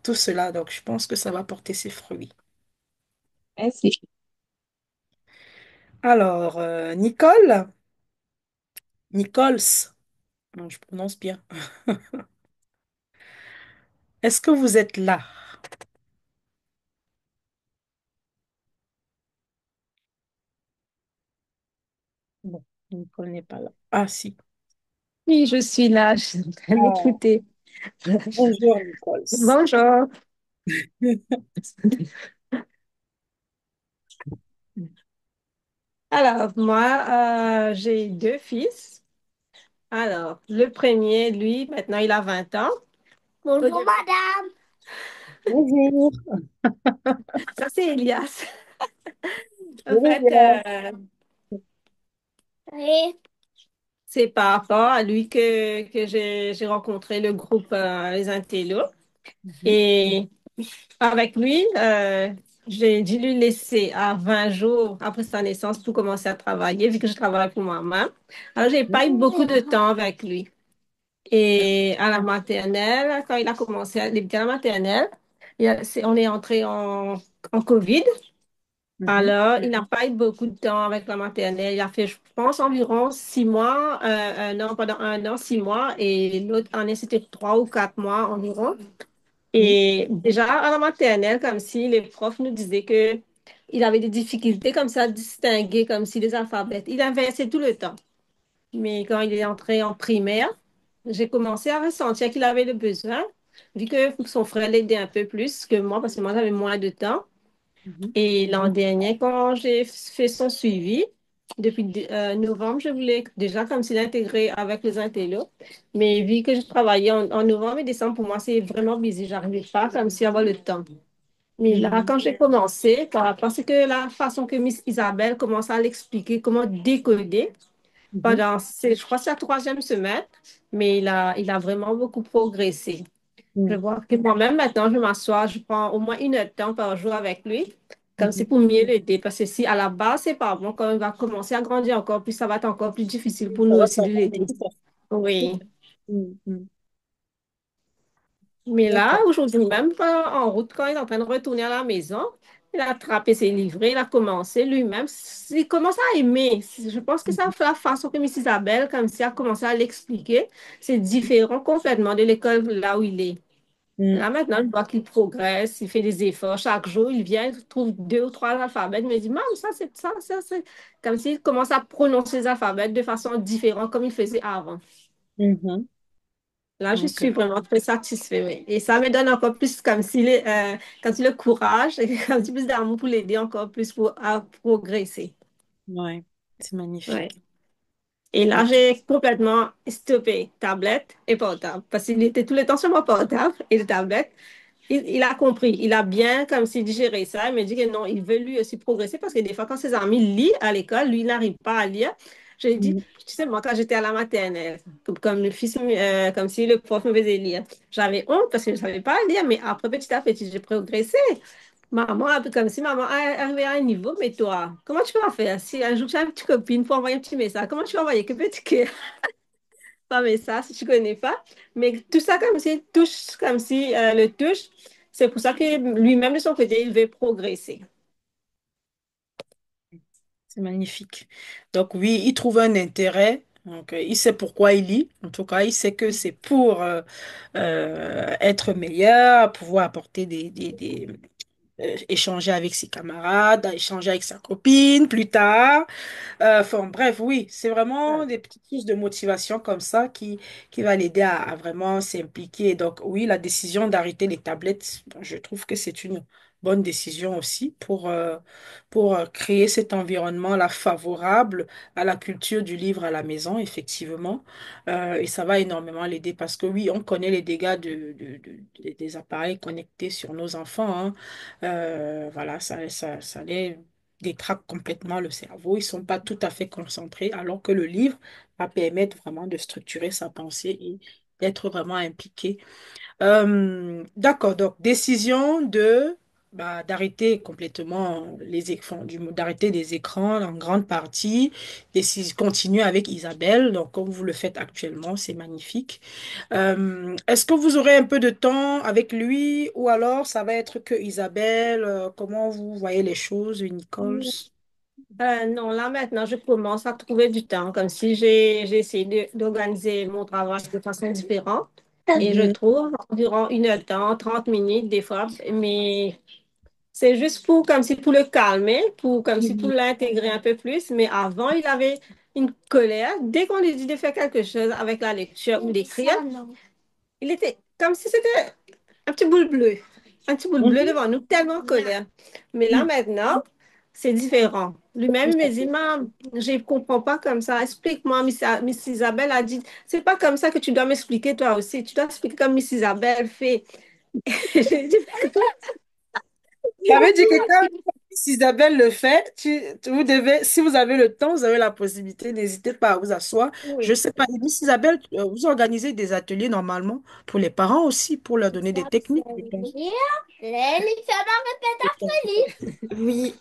tout cela. Donc, je pense que ça va porter ses fruits. Merci. Alors, Nichols, non, je prononce bien. Est-ce que vous êtes là? Bon, Nicole n'est pas là. Ah, si. Oui, je suis là, je suis en train Ah, d'écouter. bonjour, Nichols. Bonjour. Alors, moi, j'ai deux fils. Alors, le premier, lui, maintenant, il a 20 ans. Bonjour, madame. Bonjour. Ça, c'est Elias. Je En vais fait, bien. oui, c'est par rapport à lui que j'ai rencontré le groupe Les Intellos. Mhm. Et avec lui, j'ai dû lui laisser à 20 jours après sa naissance pour commencer à travailler, vu que je travaille pour moi-même. Alors, j'ai pas eu beaucoup de temps avec lui. Et à la maternelle, quand il a commencé à débuter à la maternelle, on est entré en COVID. Mhm. Alors, il n'a pas eu beaucoup de temps avec la maternelle. Il a fait, je pense, environ 6 mois, un an, pendant un an, 6 mois, et l'autre année, c'était 3 ou 4 mois environ. Oui. Et déjà à la maternelle, comme si les profs nous disaient que il avait des difficultés comme ça à distinguer comme si les alphabets. Il inversait tout le temps. Mais quand il est entré en primaire, j'ai commencé à ressentir qu'il avait le besoin, vu que son frère l'aidait un peu plus que moi, parce que moi j'avais moins de temps. Mhm. Et l'an dernier, quand j'ai fait son suivi, depuis novembre, je voulais déjà comme s'il intégrait avec les intellos. Mais vu que je travaillais en novembre et décembre, pour moi, c'est vraiment busy. J'arrivais pas comme si avoir le temps. Mais là, quand j'ai commencé, parce que la façon que Miss Isabelle commence à l'expliquer, comment décoder, Mhm. pendant, je crois, que c'est la troisième semaine, mais il a vraiment beaucoup progressé. Je Mhm. vois que moi-même, maintenant, je m'assois, je prends au moins 1 heure de temps par jour avec lui, comme c'est Mhm. pour mieux l'aider. Parce que si à la base, c'est pas bon, quand il va commencer à grandir encore plus, ça va être encore plus difficile pour Ça nous va aussi de s'accompagner, l'aider. tout à fait. Tout Oui. à fait. Mhm. Mais là, D'accord. aujourd'hui même, en route, quand il est en train de retourner à la maison, il a attrapé ses livrets, il a commencé lui-même. Il commence à aimer. Je pense que ça fait la façon que Miss Isabelle, comme si, a commencé à l'expliquer. C'est différent complètement de l'école là où il est. Mhm. Là, maintenant, je vois qu'il progresse, il fait des efforts. Chaque jour, il vient, il trouve 2 ou 3 alphabets. Il me dit, Maman, ça, c'est ça, ça, c'est. Comme s'il commence à prononcer les alphabets de façon différente, comme il faisait avant. Mhm. Là, je Ok. suis vraiment très satisfaite. Oui. Et ça me donne encore plus, comme s'il est, comme si le courage et comme si plus d'amour pour l'aider encore plus à progresser. Ouais, c'est Ouais. magnifique. Et là, Ok. j'ai complètement stoppé tablette et portable parce qu'il était tout le temps sur mon portable et le tablette. Il a compris, il a bien comme s'il digéré ça. Il me dit que non, il veut lui aussi progresser parce que des fois, quand ses amis lisent à l'école, lui il n'arrive pas à lire. Je lui ai dit, Mhm. tu sais, moi, quand j'étais à la maternelle, comme le fils, comme si le prof me faisait lire, j'avais honte parce que je ne savais pas lire, mais après, petit à petit, j'ai progressé. Maman, un peu comme si maman est arrivée à un niveau, mais toi, comment tu vas faire? Si un jour tu as une petite copine pour envoyer un petit message, comment tu vas envoyer? Que petit que pas message si tu connais pas. Mais tout ça comme s'il touche, comme si le touche. C'est pour ça que lui-même, de son côté, il veut progresser. C'est magnifique. Donc oui, il trouve un intérêt. Donc, il sait pourquoi il lit. En tout cas, il sait que c'est pour être meilleur, pouvoir apporter échanger avec ses camarades, échanger avec sa copine plus tard. Enfin, bref, oui, c'est vraiment des petites sources de motivation comme ça qui va l'aider à vraiment s'impliquer. Donc, oui, la décision d'arrêter les tablettes, je trouve que c'est une bonne décision aussi pour créer cet environnement-là favorable à la culture du livre à la maison, effectivement. Et ça va énormément l'aider parce que oui, on connaît les dégâts des appareils connectés sur nos enfants, hein. Voilà, ça les détraquent complètement le cerveau. Ils sont pas tout à fait concentrés, alors que le livre va permettre vraiment de structurer sa pensée et d'être vraiment impliqué. D'accord, donc décision d'arrêter complètement les écrans, d'arrêter les écrans en grande partie, continuer avec Isabelle, donc comme vous le faites actuellement, c'est magnifique. Est-ce que vous aurez un peu de temps avec lui ou alors ça va être que Isabelle? Comment vous voyez les choses, Nichols? Non, là maintenant, je commence à trouver du temps, comme si j'ai essayé d'organiser mon travail de façon différente. Et je Mhm, trouve environ 1 heure de temps, 30 minutes des fois, mais c'est juste pour, comme si pour le calmer, pour, comme si pour mhm, l'intégrer un peu plus. Mais avant, il avait une colère. Dès qu'on lui dit de faire quelque chose avec la lecture ou d'écrire, il était comme si c'était un petit boule bleu. Un petit boule bleu mhm, devant nous, tellement en colère. Mais là, mhm. maintenant, c'est différent. Tout Lui-même, il à me dit, Maman, je ne comprends pas comme ça. Explique-moi, Miss Isabelle a dit, c'est pas comme ça que tu dois m'expliquer toi aussi. Tu dois expliquer comme Miss Isabelle fait. J'ai dit, Ça veut dire que quand Miss Isabelle le fait, vous devez, si vous avez le temps, vous avez la possibilité, n'hésitez pas à vous asseoir. Je oui. sais pas, Miss Isabelle, vous organisez des ateliers normalement pour les parents aussi, pour leur donner des techniques, je pense. Oui,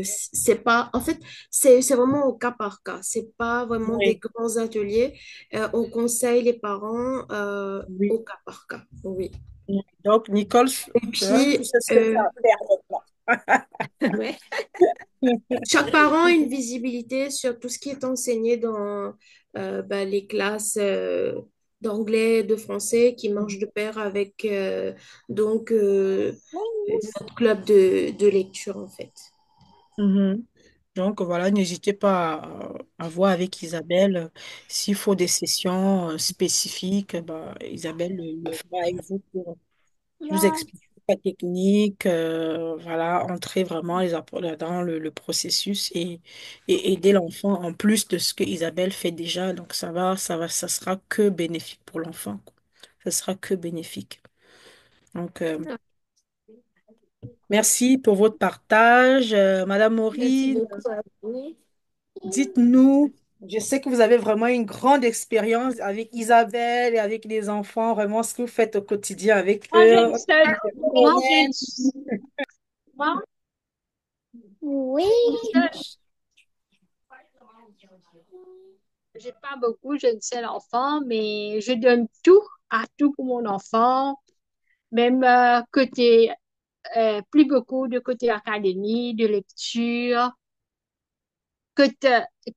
c'est pas, en fait, c'est vraiment au cas par cas. C'est pas vraiment des Oui, grands ateliers. On conseille les parents oui. au cas par cas. Oui. Oui. Donc, Nicole, Et tu puis, sais ce que tu as à faire Ouais. maintenant. chaque parent a une visibilité sur tout ce qui est enseigné dans les classes d'anglais, de français, qui marchent de pair avec donc notre club de lecture, en fait. Mhm. Donc voilà, n'hésitez pas à voir avec Isabelle s'il faut des sessions spécifiques, bah, Isabelle le fera avec vous pour vous expliquer la technique, voilà, entrer vraiment dans le processus et aider l'enfant en plus de ce que Isabelle fait déjà. Donc ça sera que bénéfique pour l'enfant, quoi. Ça sera que bénéfique. Donc merci pour votre partage, Madame Merci Maureen. beaucoup à vous. Dites-nous. Je sais que vous avez vraiment une grande expérience avec Isabelle et avec les enfants, vraiment ce que vous faites au quotidien avec Moi, j'ai eux. une seule, moi, j'ai une, moi, j'ai une seule, j'ai pas beaucoup, j'ai une seule enfant, mais je donne tout, à tout pour mon enfant, même côté, plus beaucoup de côté académie, de lecture, que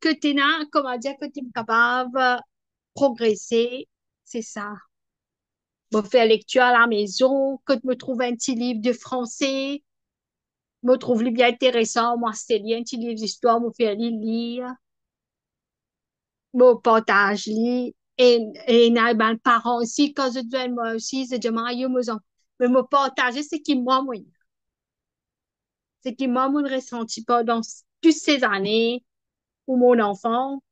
que t'es là, comment dire, que t'es capable de progresser, c'est ça. Me faire lecture à la maison, que tu me trouves un petit livre de français, me trouve lui bien intéressant, moi c'est bien un petit livre d'histoire, me faire lire, me partage li, et n'a ben parents aussi, quand je dois moi aussi, je demande à mes enfants, mais me partager ce qui m'a mon ressenti pendant toutes ces années pour mon enfant,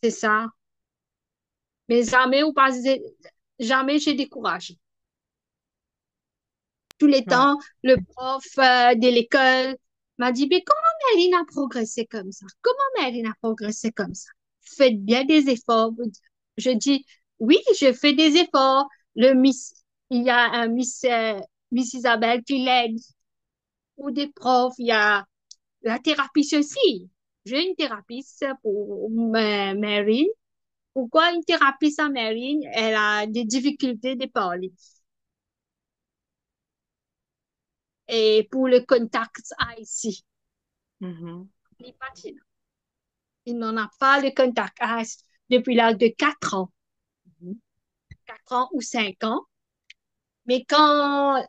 c'est ça. Mais jamais ou pas, jamais j'ai découragé. Tous les Ouais. temps, le prof de l'école m'a dit, mais comment Merlin a progressé comme ça? Comment Merlin a progressé comme ça? Faites bien des efforts. Je dis, oui, je fais des efforts. Il y a un Miss Isabelle qui l'aide, ou des profs, il y a la thérapeute aussi. J'ai une thérapeute pour Marine. Pourquoi une thérapeute à Marine? Elle a des difficultés de parler. Et pour le contact ici, Mhm. il patine. Il n'en a pas le contact depuis l'âge de 4 ans, Mhm. 4 ans ou 5 ans. Mais quand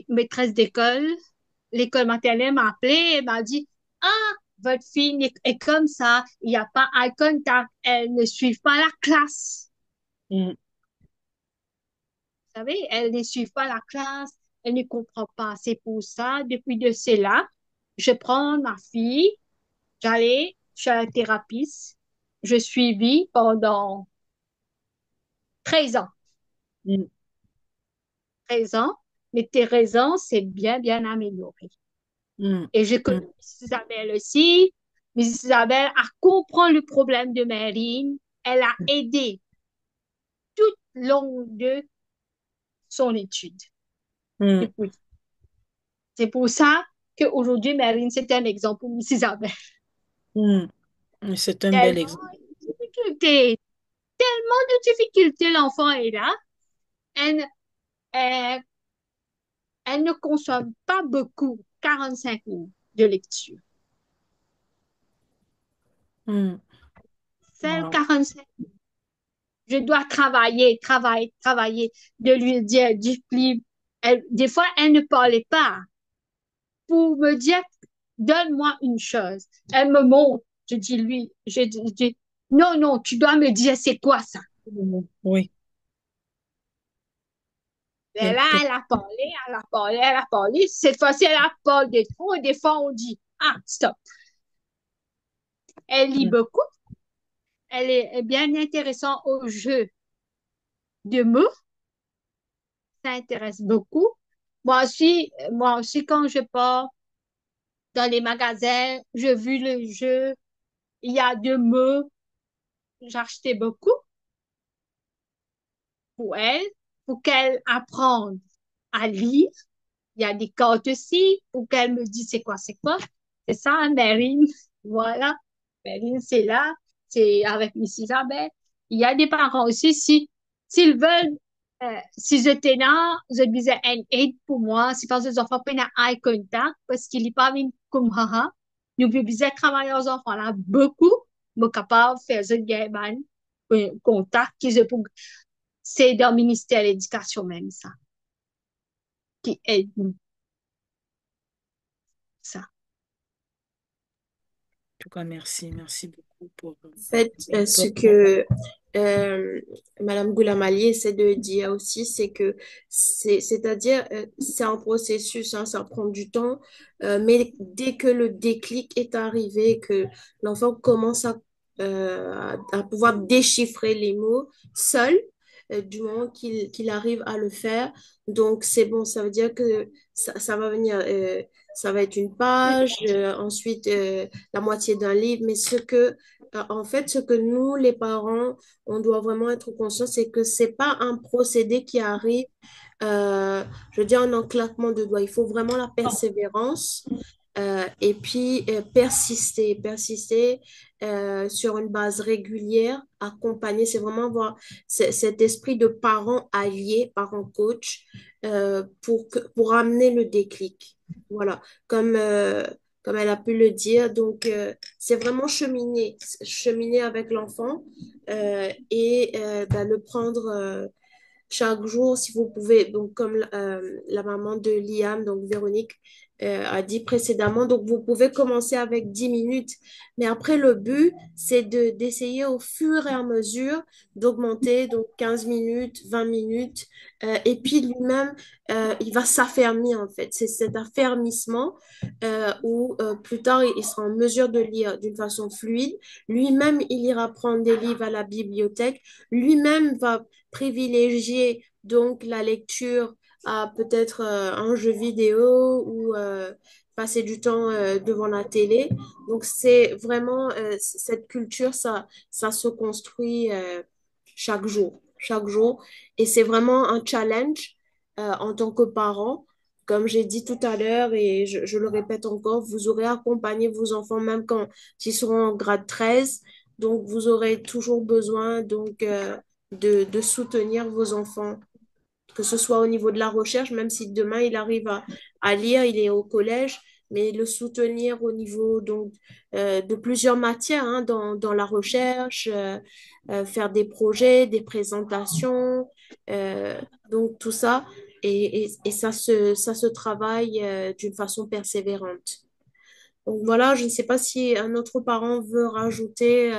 maîtresse d'école, l'école maternelle m'a appelé et m'a dit, ah, votre fille est comme ça, il n'y a pas eye contact, elle ne suit pas la classe. Mhm. Vous savez, elle ne suit pas la classe, elle ne comprend pas. C'est pour ça, depuis de cela, je prends ma fille, j'allais chez la thérapeute, je suivis pendant 13 ans. Mhm. 13 ans, mais tes raisons, c'est bien, bien amélioré. Mhm. Et je connais Mhm. Mrs. Isabelle aussi. Mrs. Isabelle a compris le problème de Marine. Elle a aidé tout le long de son étude. Mhm. Et puis, c'est pour ça qu'aujourd'hui, Marine, c'est un exemple pour Mrs. Isabelle. Mhm. C'est un bel Tellement exemple. de difficultés, tellement de difficultés, l'enfant est là. Elle, elle, elle ne consomme pas beaucoup, 45 minutes de lecture. Mhm. Celle Wow. 45, je dois travailler, travailler, travailler, de lui dire du livre. Des fois, elle ne parlait pas pour me dire, donne-moi une chose. Elle me montre. Je dis, non, non, tu dois me dire c'est quoi ça. Mhm. Oui. Et là, elle a parlé, elle a parlé, elle a parlé. Cette fois-ci, elle a parlé de trop. Des fois, on dit, ah, stop. Elle lit Mhm. beaucoup. Elle est bien intéressante au jeu de mots. Ça intéresse beaucoup. Moi aussi, quand je pars dans les magasins, j'ai vu le jeu, il y a deux mots, j'ai acheté beaucoup pour elle, pour qu'elle apprenne à lire. Il y a des cartes aussi pour qu'elle me dise c'est quoi, c'est quoi. C'est ça, hein, Marine. Voilà. Marine, c'est là. C'est avec Miss Isabelle. Il y a des parents aussi, s'ils veulent, si j'étais là, je disais un aide pour moi, si parce que les enfants prennent un eye contact, parce qu'il n'est pas même comme haha. Nous pouvons travailler aux enfants là beaucoup, mais capable de faire ce gamin, contact, c'est dans le ministère de l'Éducation même, ça, qui aide nous, ça. En tout cas, merci. Merci beaucoup pour Fait, ce votre... que euh, Madame Goulamali essaie de dire aussi, c'est que c'est-à-dire, c'est un processus, hein, ça prend du temps, mais dès que le déclic est arrivé, que l'enfant commence à pouvoir déchiffrer les mots seul, du moment qu'il arrive à le faire. Donc, c'est bon, ça veut dire que ça va venir, ça va être une page, ensuite la moitié d'un livre, mais en fait, ce que nous, les parents, on doit vraiment être conscient, c'est que c'est pas un procédé qui arrive, euh, je veux dire, en un claquement de doigts. Il faut vraiment la persévérance. Et puis persister sur une base régulière, accompagner, c'est vraiment avoir cet esprit de parent allié, parent coach, pour amener le déclic. Voilà, comme, euh, comme elle a pu le dire. Donc, c'est vraiment cheminer avec l'enfant et le prendre chaque jour, si vous pouvez, donc comme la maman de Liam, donc Véronique, a dit précédemment, donc vous pouvez commencer avec 10 minutes, mais après le but, c'est d'essayer au fur et à mesure d'augmenter, donc 15 minutes, 20 minutes, et puis lui-même, il va s'affermir en fait. C'est cet affermissement où plus tard, il sera en mesure de lire d'une façon fluide. Lui-même, il ira prendre des livres à la bibliothèque. Lui-même va privilégier donc la lecture à peut-être un jeu vidéo ou passer du temps devant la télé. Donc c'est vraiment cette culture, ça se construit chaque jour. Et c'est vraiment un challenge en tant que parent. Comme j'ai dit tout à l'heure et je le répète encore, vous aurez accompagné vos enfants même quand ils seront en grade 13. Donc, vous aurez toujours besoin de soutenir vos enfants, que ce soit au niveau de la recherche, même si demain il arrive à lire, il est au collège, mais le soutenir au niveau donc, de plusieurs matières hein, dans la recherche, faire des projets, des présentations, euh, donc tout ça, et ça se travaille d'une façon persévérante. Donc voilà, je ne sais pas si un autre parent veut rajouter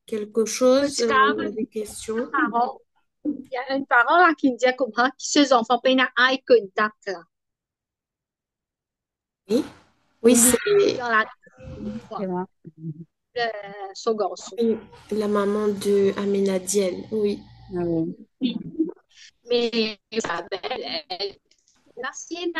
quelque chose Parce ou a qu'un des questions. parent, il y a un parent là qui me dit comme ça, que ses enfants peinent à eye contact là. Oui, oui, Il c'est dit dans la C'est moi. euh, son garçon. oui, la maman de Amenadiel. Oui. Ah oui. Mais Isabelle, elle, la sienne,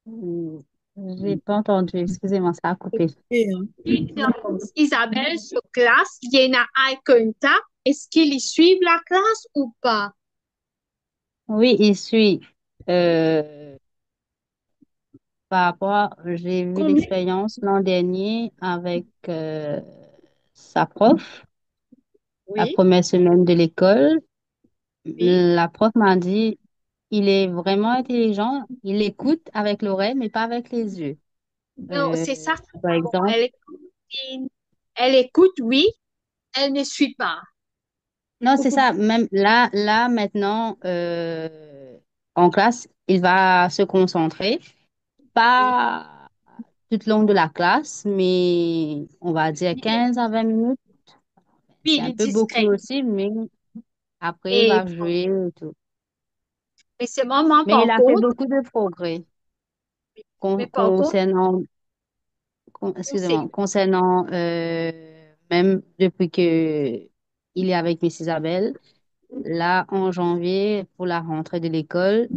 Hmm. J'ai pas entendu, excusez-moi, ça a coupé. Et, hein, Isabelle, sur classe, il y a un eye contact. Est-ce qu'ils suivent la classe ou pas? Oui, il suit. Euh, Par rapport, j'ai vu Combien? l'expérience l'an dernier avec sa prof, la Oui, première semaine de l'école. oui. La prof m'a dit, il est vraiment intelligent, il écoute avec l'oreille, mais pas avec les yeux. Non, Euh, c'est ça. Par Bon, exemple, elle écoute, oui, elle ne suit pas. non, c'est ça, même là, maintenant, en classe, il va se concentrer, Oui, pas tout le long de la classe, mais on va dire 15 à 20 minutes. oui, C'est il un est peu beaucoup discret. aussi, mais après, il Et va bon, jouer et tout. mais c'est maman, Mais il par a fait contre, beaucoup de progrès mais par contre, concernant, conseil. excusez-moi, concernant même depuis que il est avec Miss Isabelle. Là, en janvier, pour la rentrée de l'école,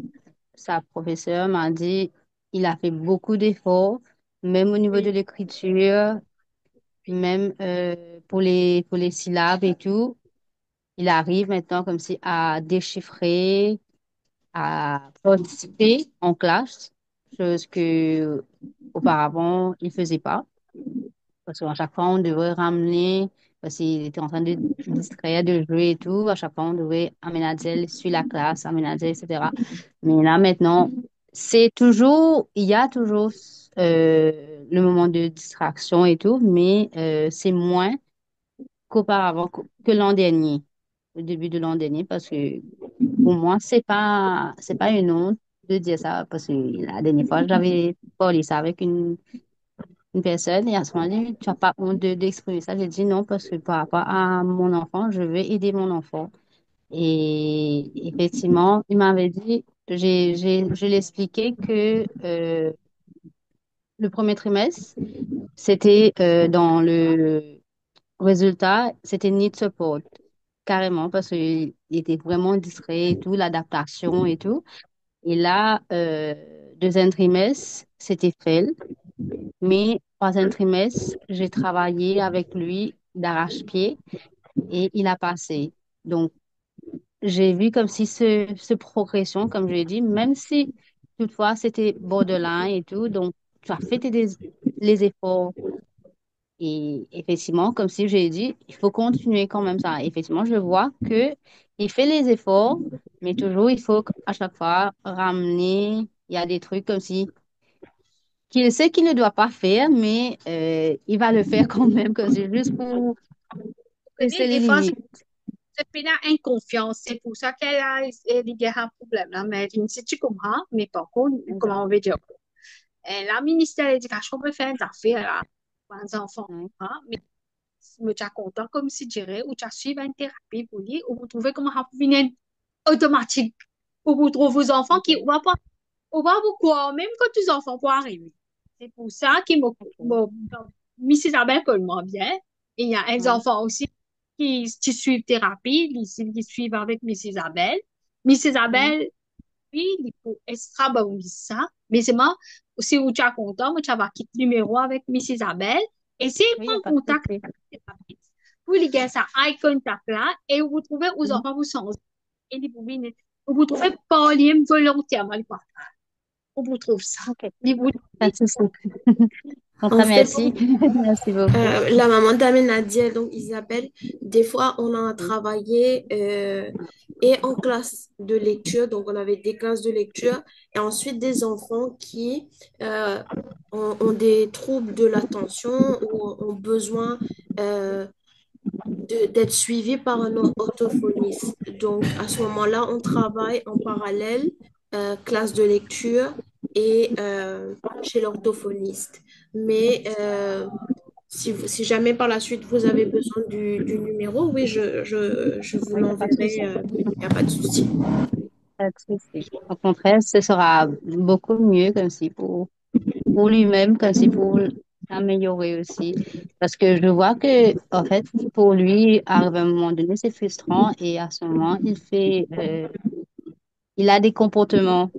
sa professeure m'a dit il a fait beaucoup d'efforts, même au niveau de Oui, l'écriture, oui, même pour les syllabes et tout. Il arrive maintenant comme si à déchiffrer, à participer en classe, chose que auparavant il faisait pas. Parce qu'à chaque fois, on devait ramener, parce qu'il était en train de distraire, de jouer et tout. À chaque fois, on devait aménager sur la classe, aménager, etc. Mais là, maintenant, il y a toujours le moment de distraction et tout, mais c'est moins qu'auparavant, que l'an dernier, au début de l'an dernier, parce que pour moi, c'est pas une honte de dire ça, parce que la dernière fois, j'avais parlé ça avec une personne et à ce moment-là, tu n'as pas honte d'exprimer ça. J'ai dit non parce que par rapport à mon enfant, je veux aider mon enfant. Et effectivement, il m'avait dit, je lui ai expliqué que le premier trimestre, c'était dans le Résultat, c'était need support, carrément, parce qu'il était vraiment distrait et tout, l'adaptation et tout. Et là, deuxième trimestre, c'était fait. Mais troisième trimestre, j'ai travaillé avec lui d'arrache-pied et il a passé. Donc, j'ai vu comme si ce progression, comme je l'ai dit, même si toutefois c'était borderline et tout, donc tu as fait les efforts. Et effectivement, comme si j'ai dit, il faut continuer quand même ça. Effectivement, je vois que il fait les efforts, mais toujours il faut à chaque fois ramener. Il y a des trucs comme si qu'il sait qu'il ne doit pas faire, mais il va le faire quand même, comme c'est juste pour tester les Des fois, limites. cette fille-là a une confiance. C'est pour ça qu'elle a il y a un problème là. Mais je ne sais tu comprends, mais par contre, Exact. comment on veut dire? La ministère de l'Éducation peut faire des affaires là, pour les enfants. Ouais. Hein, mais tu es content comme si je dirais, ou tu as suivi une thérapie pour lui, ou vous trouvez comment ça peut venir automatique. Ou vous trouvez vos enfants qui Ok. ne vont pas, on va vous croire, même quand tes enfants vont arriver. C'est pour ça que Ok. Miss Isabelle connaît bien. Et il y a des Ouais. enfants aussi qui suivent thérapie, ici, qui suivent avec Miss Isabelle. Miss Mhm. Isabelle, oui, il faut extra bon ça. Mais c'est moi, si vous êtes content, moi, tu vas quitter le numéro avec Miss Isabelle. Et si Oui, il n'y a prend pas de contact souci. avec la thérapeute, vous les gars, ça eye contact là, et vous trouvez aux Mhm. enfants, vous sens, et vous trouvez pas lié volontairement, on vous trouve ça. Ok, Les vous pas de souci. En tout En cas, fait, merci. Merci beaucoup. la maman d'Amine a dit, donc Isabelle, des fois on a travaillé et en classe de lecture, donc on avait des classes de lecture, et ensuite des enfants qui euh, ont des troubles de l'attention ou ont besoin euh, d'être suivis par un orthophoniste. Donc à ce moment-là, on travaille en parallèle, classe de lecture et chez l'orthophoniste. Mais si jamais par la suite vous avez besoin du numéro, oui, je vous Oui, il n'y a pas de l'enverrai. souci. Il n'y a pas de souci. Pas de souci. Au contraire, ce sera beaucoup mieux comme si pour lui-même, comme si pour s'améliorer aussi. Parce que je vois que, en fait, pour lui, à un moment donné, c'est frustrant et à ce moment, il a des comportements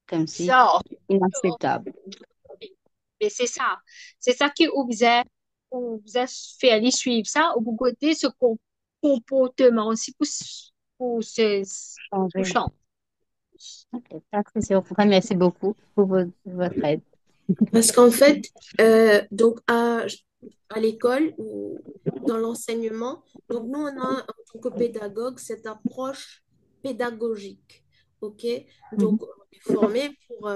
comme si ça. inacceptables. Mais c'est ça. C'est ça qui vous a fait aller suivre ça, ou vous côté ce comportement aussi pour Changer. changer. Ok, pas de souci. Au contraire, merci beaucoup pour votre aide. Parce qu'en fait, donc à l'école ou dans l'enseignement, donc nous, on a en tant que pédagogue cette approche pédagogique. OK? Mhm. Donc, on est formé pour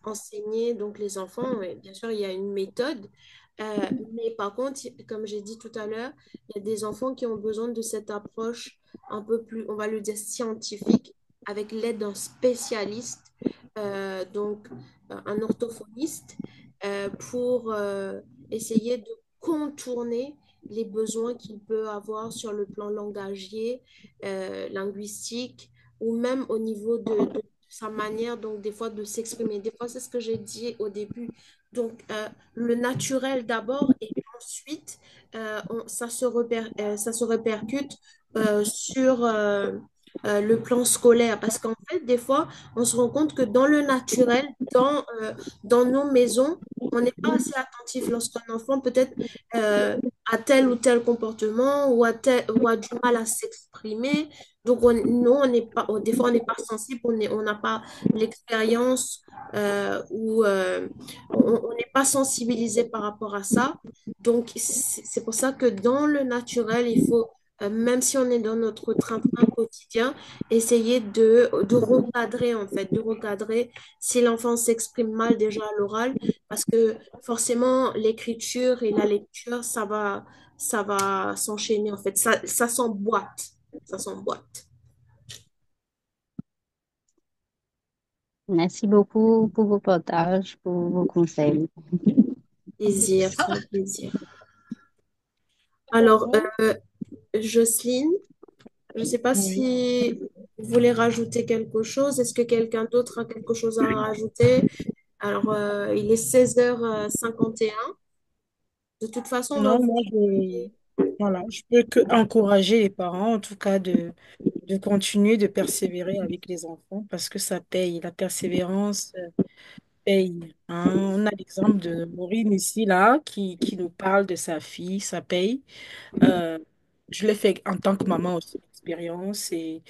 enseigner donc, les enfants. Et bien sûr, il y a une méthode. Mais par contre, comme j'ai dit tout à l'heure, il y a des enfants qui ont besoin de cette approche un peu plus, on va le dire, scientifique, avec l'aide d'un spécialiste. Donc, un orthophoniste pour essayer de contourner les besoins qu'il peut avoir sur le plan langagier, linguistique, ou même au niveau de sa manière, donc des fois, de s'exprimer. Des fois, c'est ce que j'ai dit au début. Donc, le naturel d'abord, et ensuite, ça se répercute sur le plan scolaire. Parce qu'en fait, des fois, on se rend compte que dans le naturel, dans nos maisons, on n'est pas assez attentif lorsqu'un enfant peut-être a tel ou tel comportement ou a du mal à s'exprimer. Donc, nous, on n'est pas, des fois, on n'est pas sensible, on n'a pas l'expérience ou on n'est pas sensibilisé par rapport à ça. Donc, c'est pour ça que dans le naturel, il faut, même si on est dans notre train-train quotidien, essayer de recadrer, en fait, de recadrer si l'enfant s'exprime mal déjà à l'oral, parce que forcément, l'écriture et la lecture, ça va s'enchaîner, en fait. Ça s'emboîte. Ça s'emboîte. Merci beaucoup pour vos partages, pour vos conseils. Plaisir, c'est un plaisir. Alors, Jocelyne, je ne sais pas Oui. si vous voulez rajouter quelque chose. Est-ce que quelqu'un d'autre a quelque chose à rajouter? Alors, il est 16h51. De toute façon, on va Non, vous moi, envoyer. Voilà, je peux que encourager les parents, en tout cas, de continuer de persévérer avec les enfants parce que ça paye. La persévérance paye, hein. On a l'exemple de Maureen ici, là, qui nous parle de sa fille, ça paye. Euh, je l'ai fait en tant que maman aussi, l'expérience, et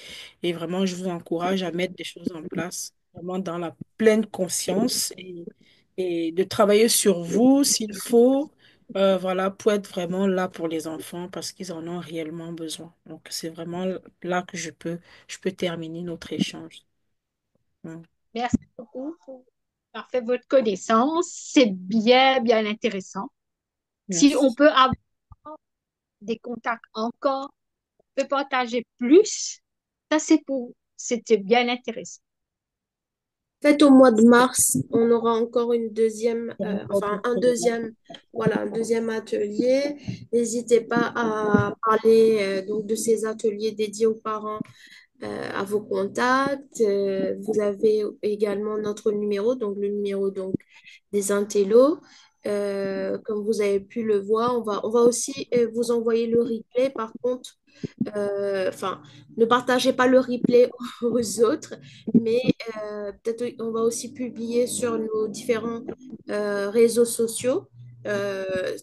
vraiment, je vous encourage à mettre des choses en place, vraiment dans la pleine conscience et de travailler sur vous s'il faut, voilà, pour être vraiment là pour les enfants parce qu'ils en ont réellement besoin. Donc, c'est vraiment là que je peux terminer notre échange. Mm. Merci beaucoup pour avoir fait votre connaissance. C'est bien, bien intéressant. Si on Merci. peut avoir des contacts encore, on peut partager plus. Ça, c'était bien intéressant. En fait, au mois de mars, on aura encore une deuxième, Votre voilà, un deuxième atelier. N'hésitez pas à parler donc de ces ateliers dédiés aux parents à vos contacts. Vous avez également notre numéro, donc le numéro donc des intellos. Comme vous avez pu le voir, on va aussi vous envoyer le replay. Par contre, enfin, ne partagez pas le replay aux autres, mais peut-être on va aussi publier sur nos différents réseaux sociaux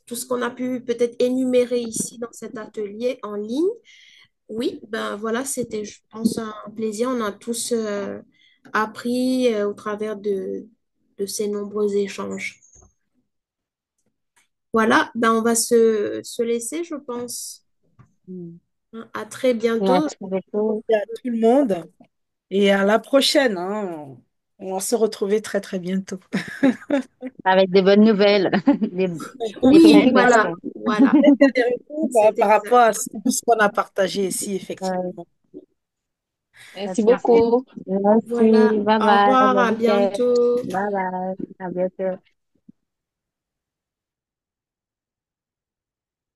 tout ce qu'on a pu peut-être énumérer ici dans cet atelier en ligne. Oui, ben voilà, c'était, je pense, un plaisir. On a tous appris au travers de ces nombreux échanges. Voilà, ben on va se laisser, je pense. Mm. À très bientôt. Merci beaucoup. à tout le monde et à la prochaine, hein. On va se retrouver très, très bientôt. Avec des bonnes nouvelles, des, des Oui, voilà, préoccupations. voilà, Des retours c'est par exact. rapport à tout ce qu'on a partagé ici, Ouais, effectivement. Merci d'accord. Parfait. beaucoup. Merci. Voilà, Bye au bye. revoir, Bon à week-end. bientôt. Bye bye. À bientôt.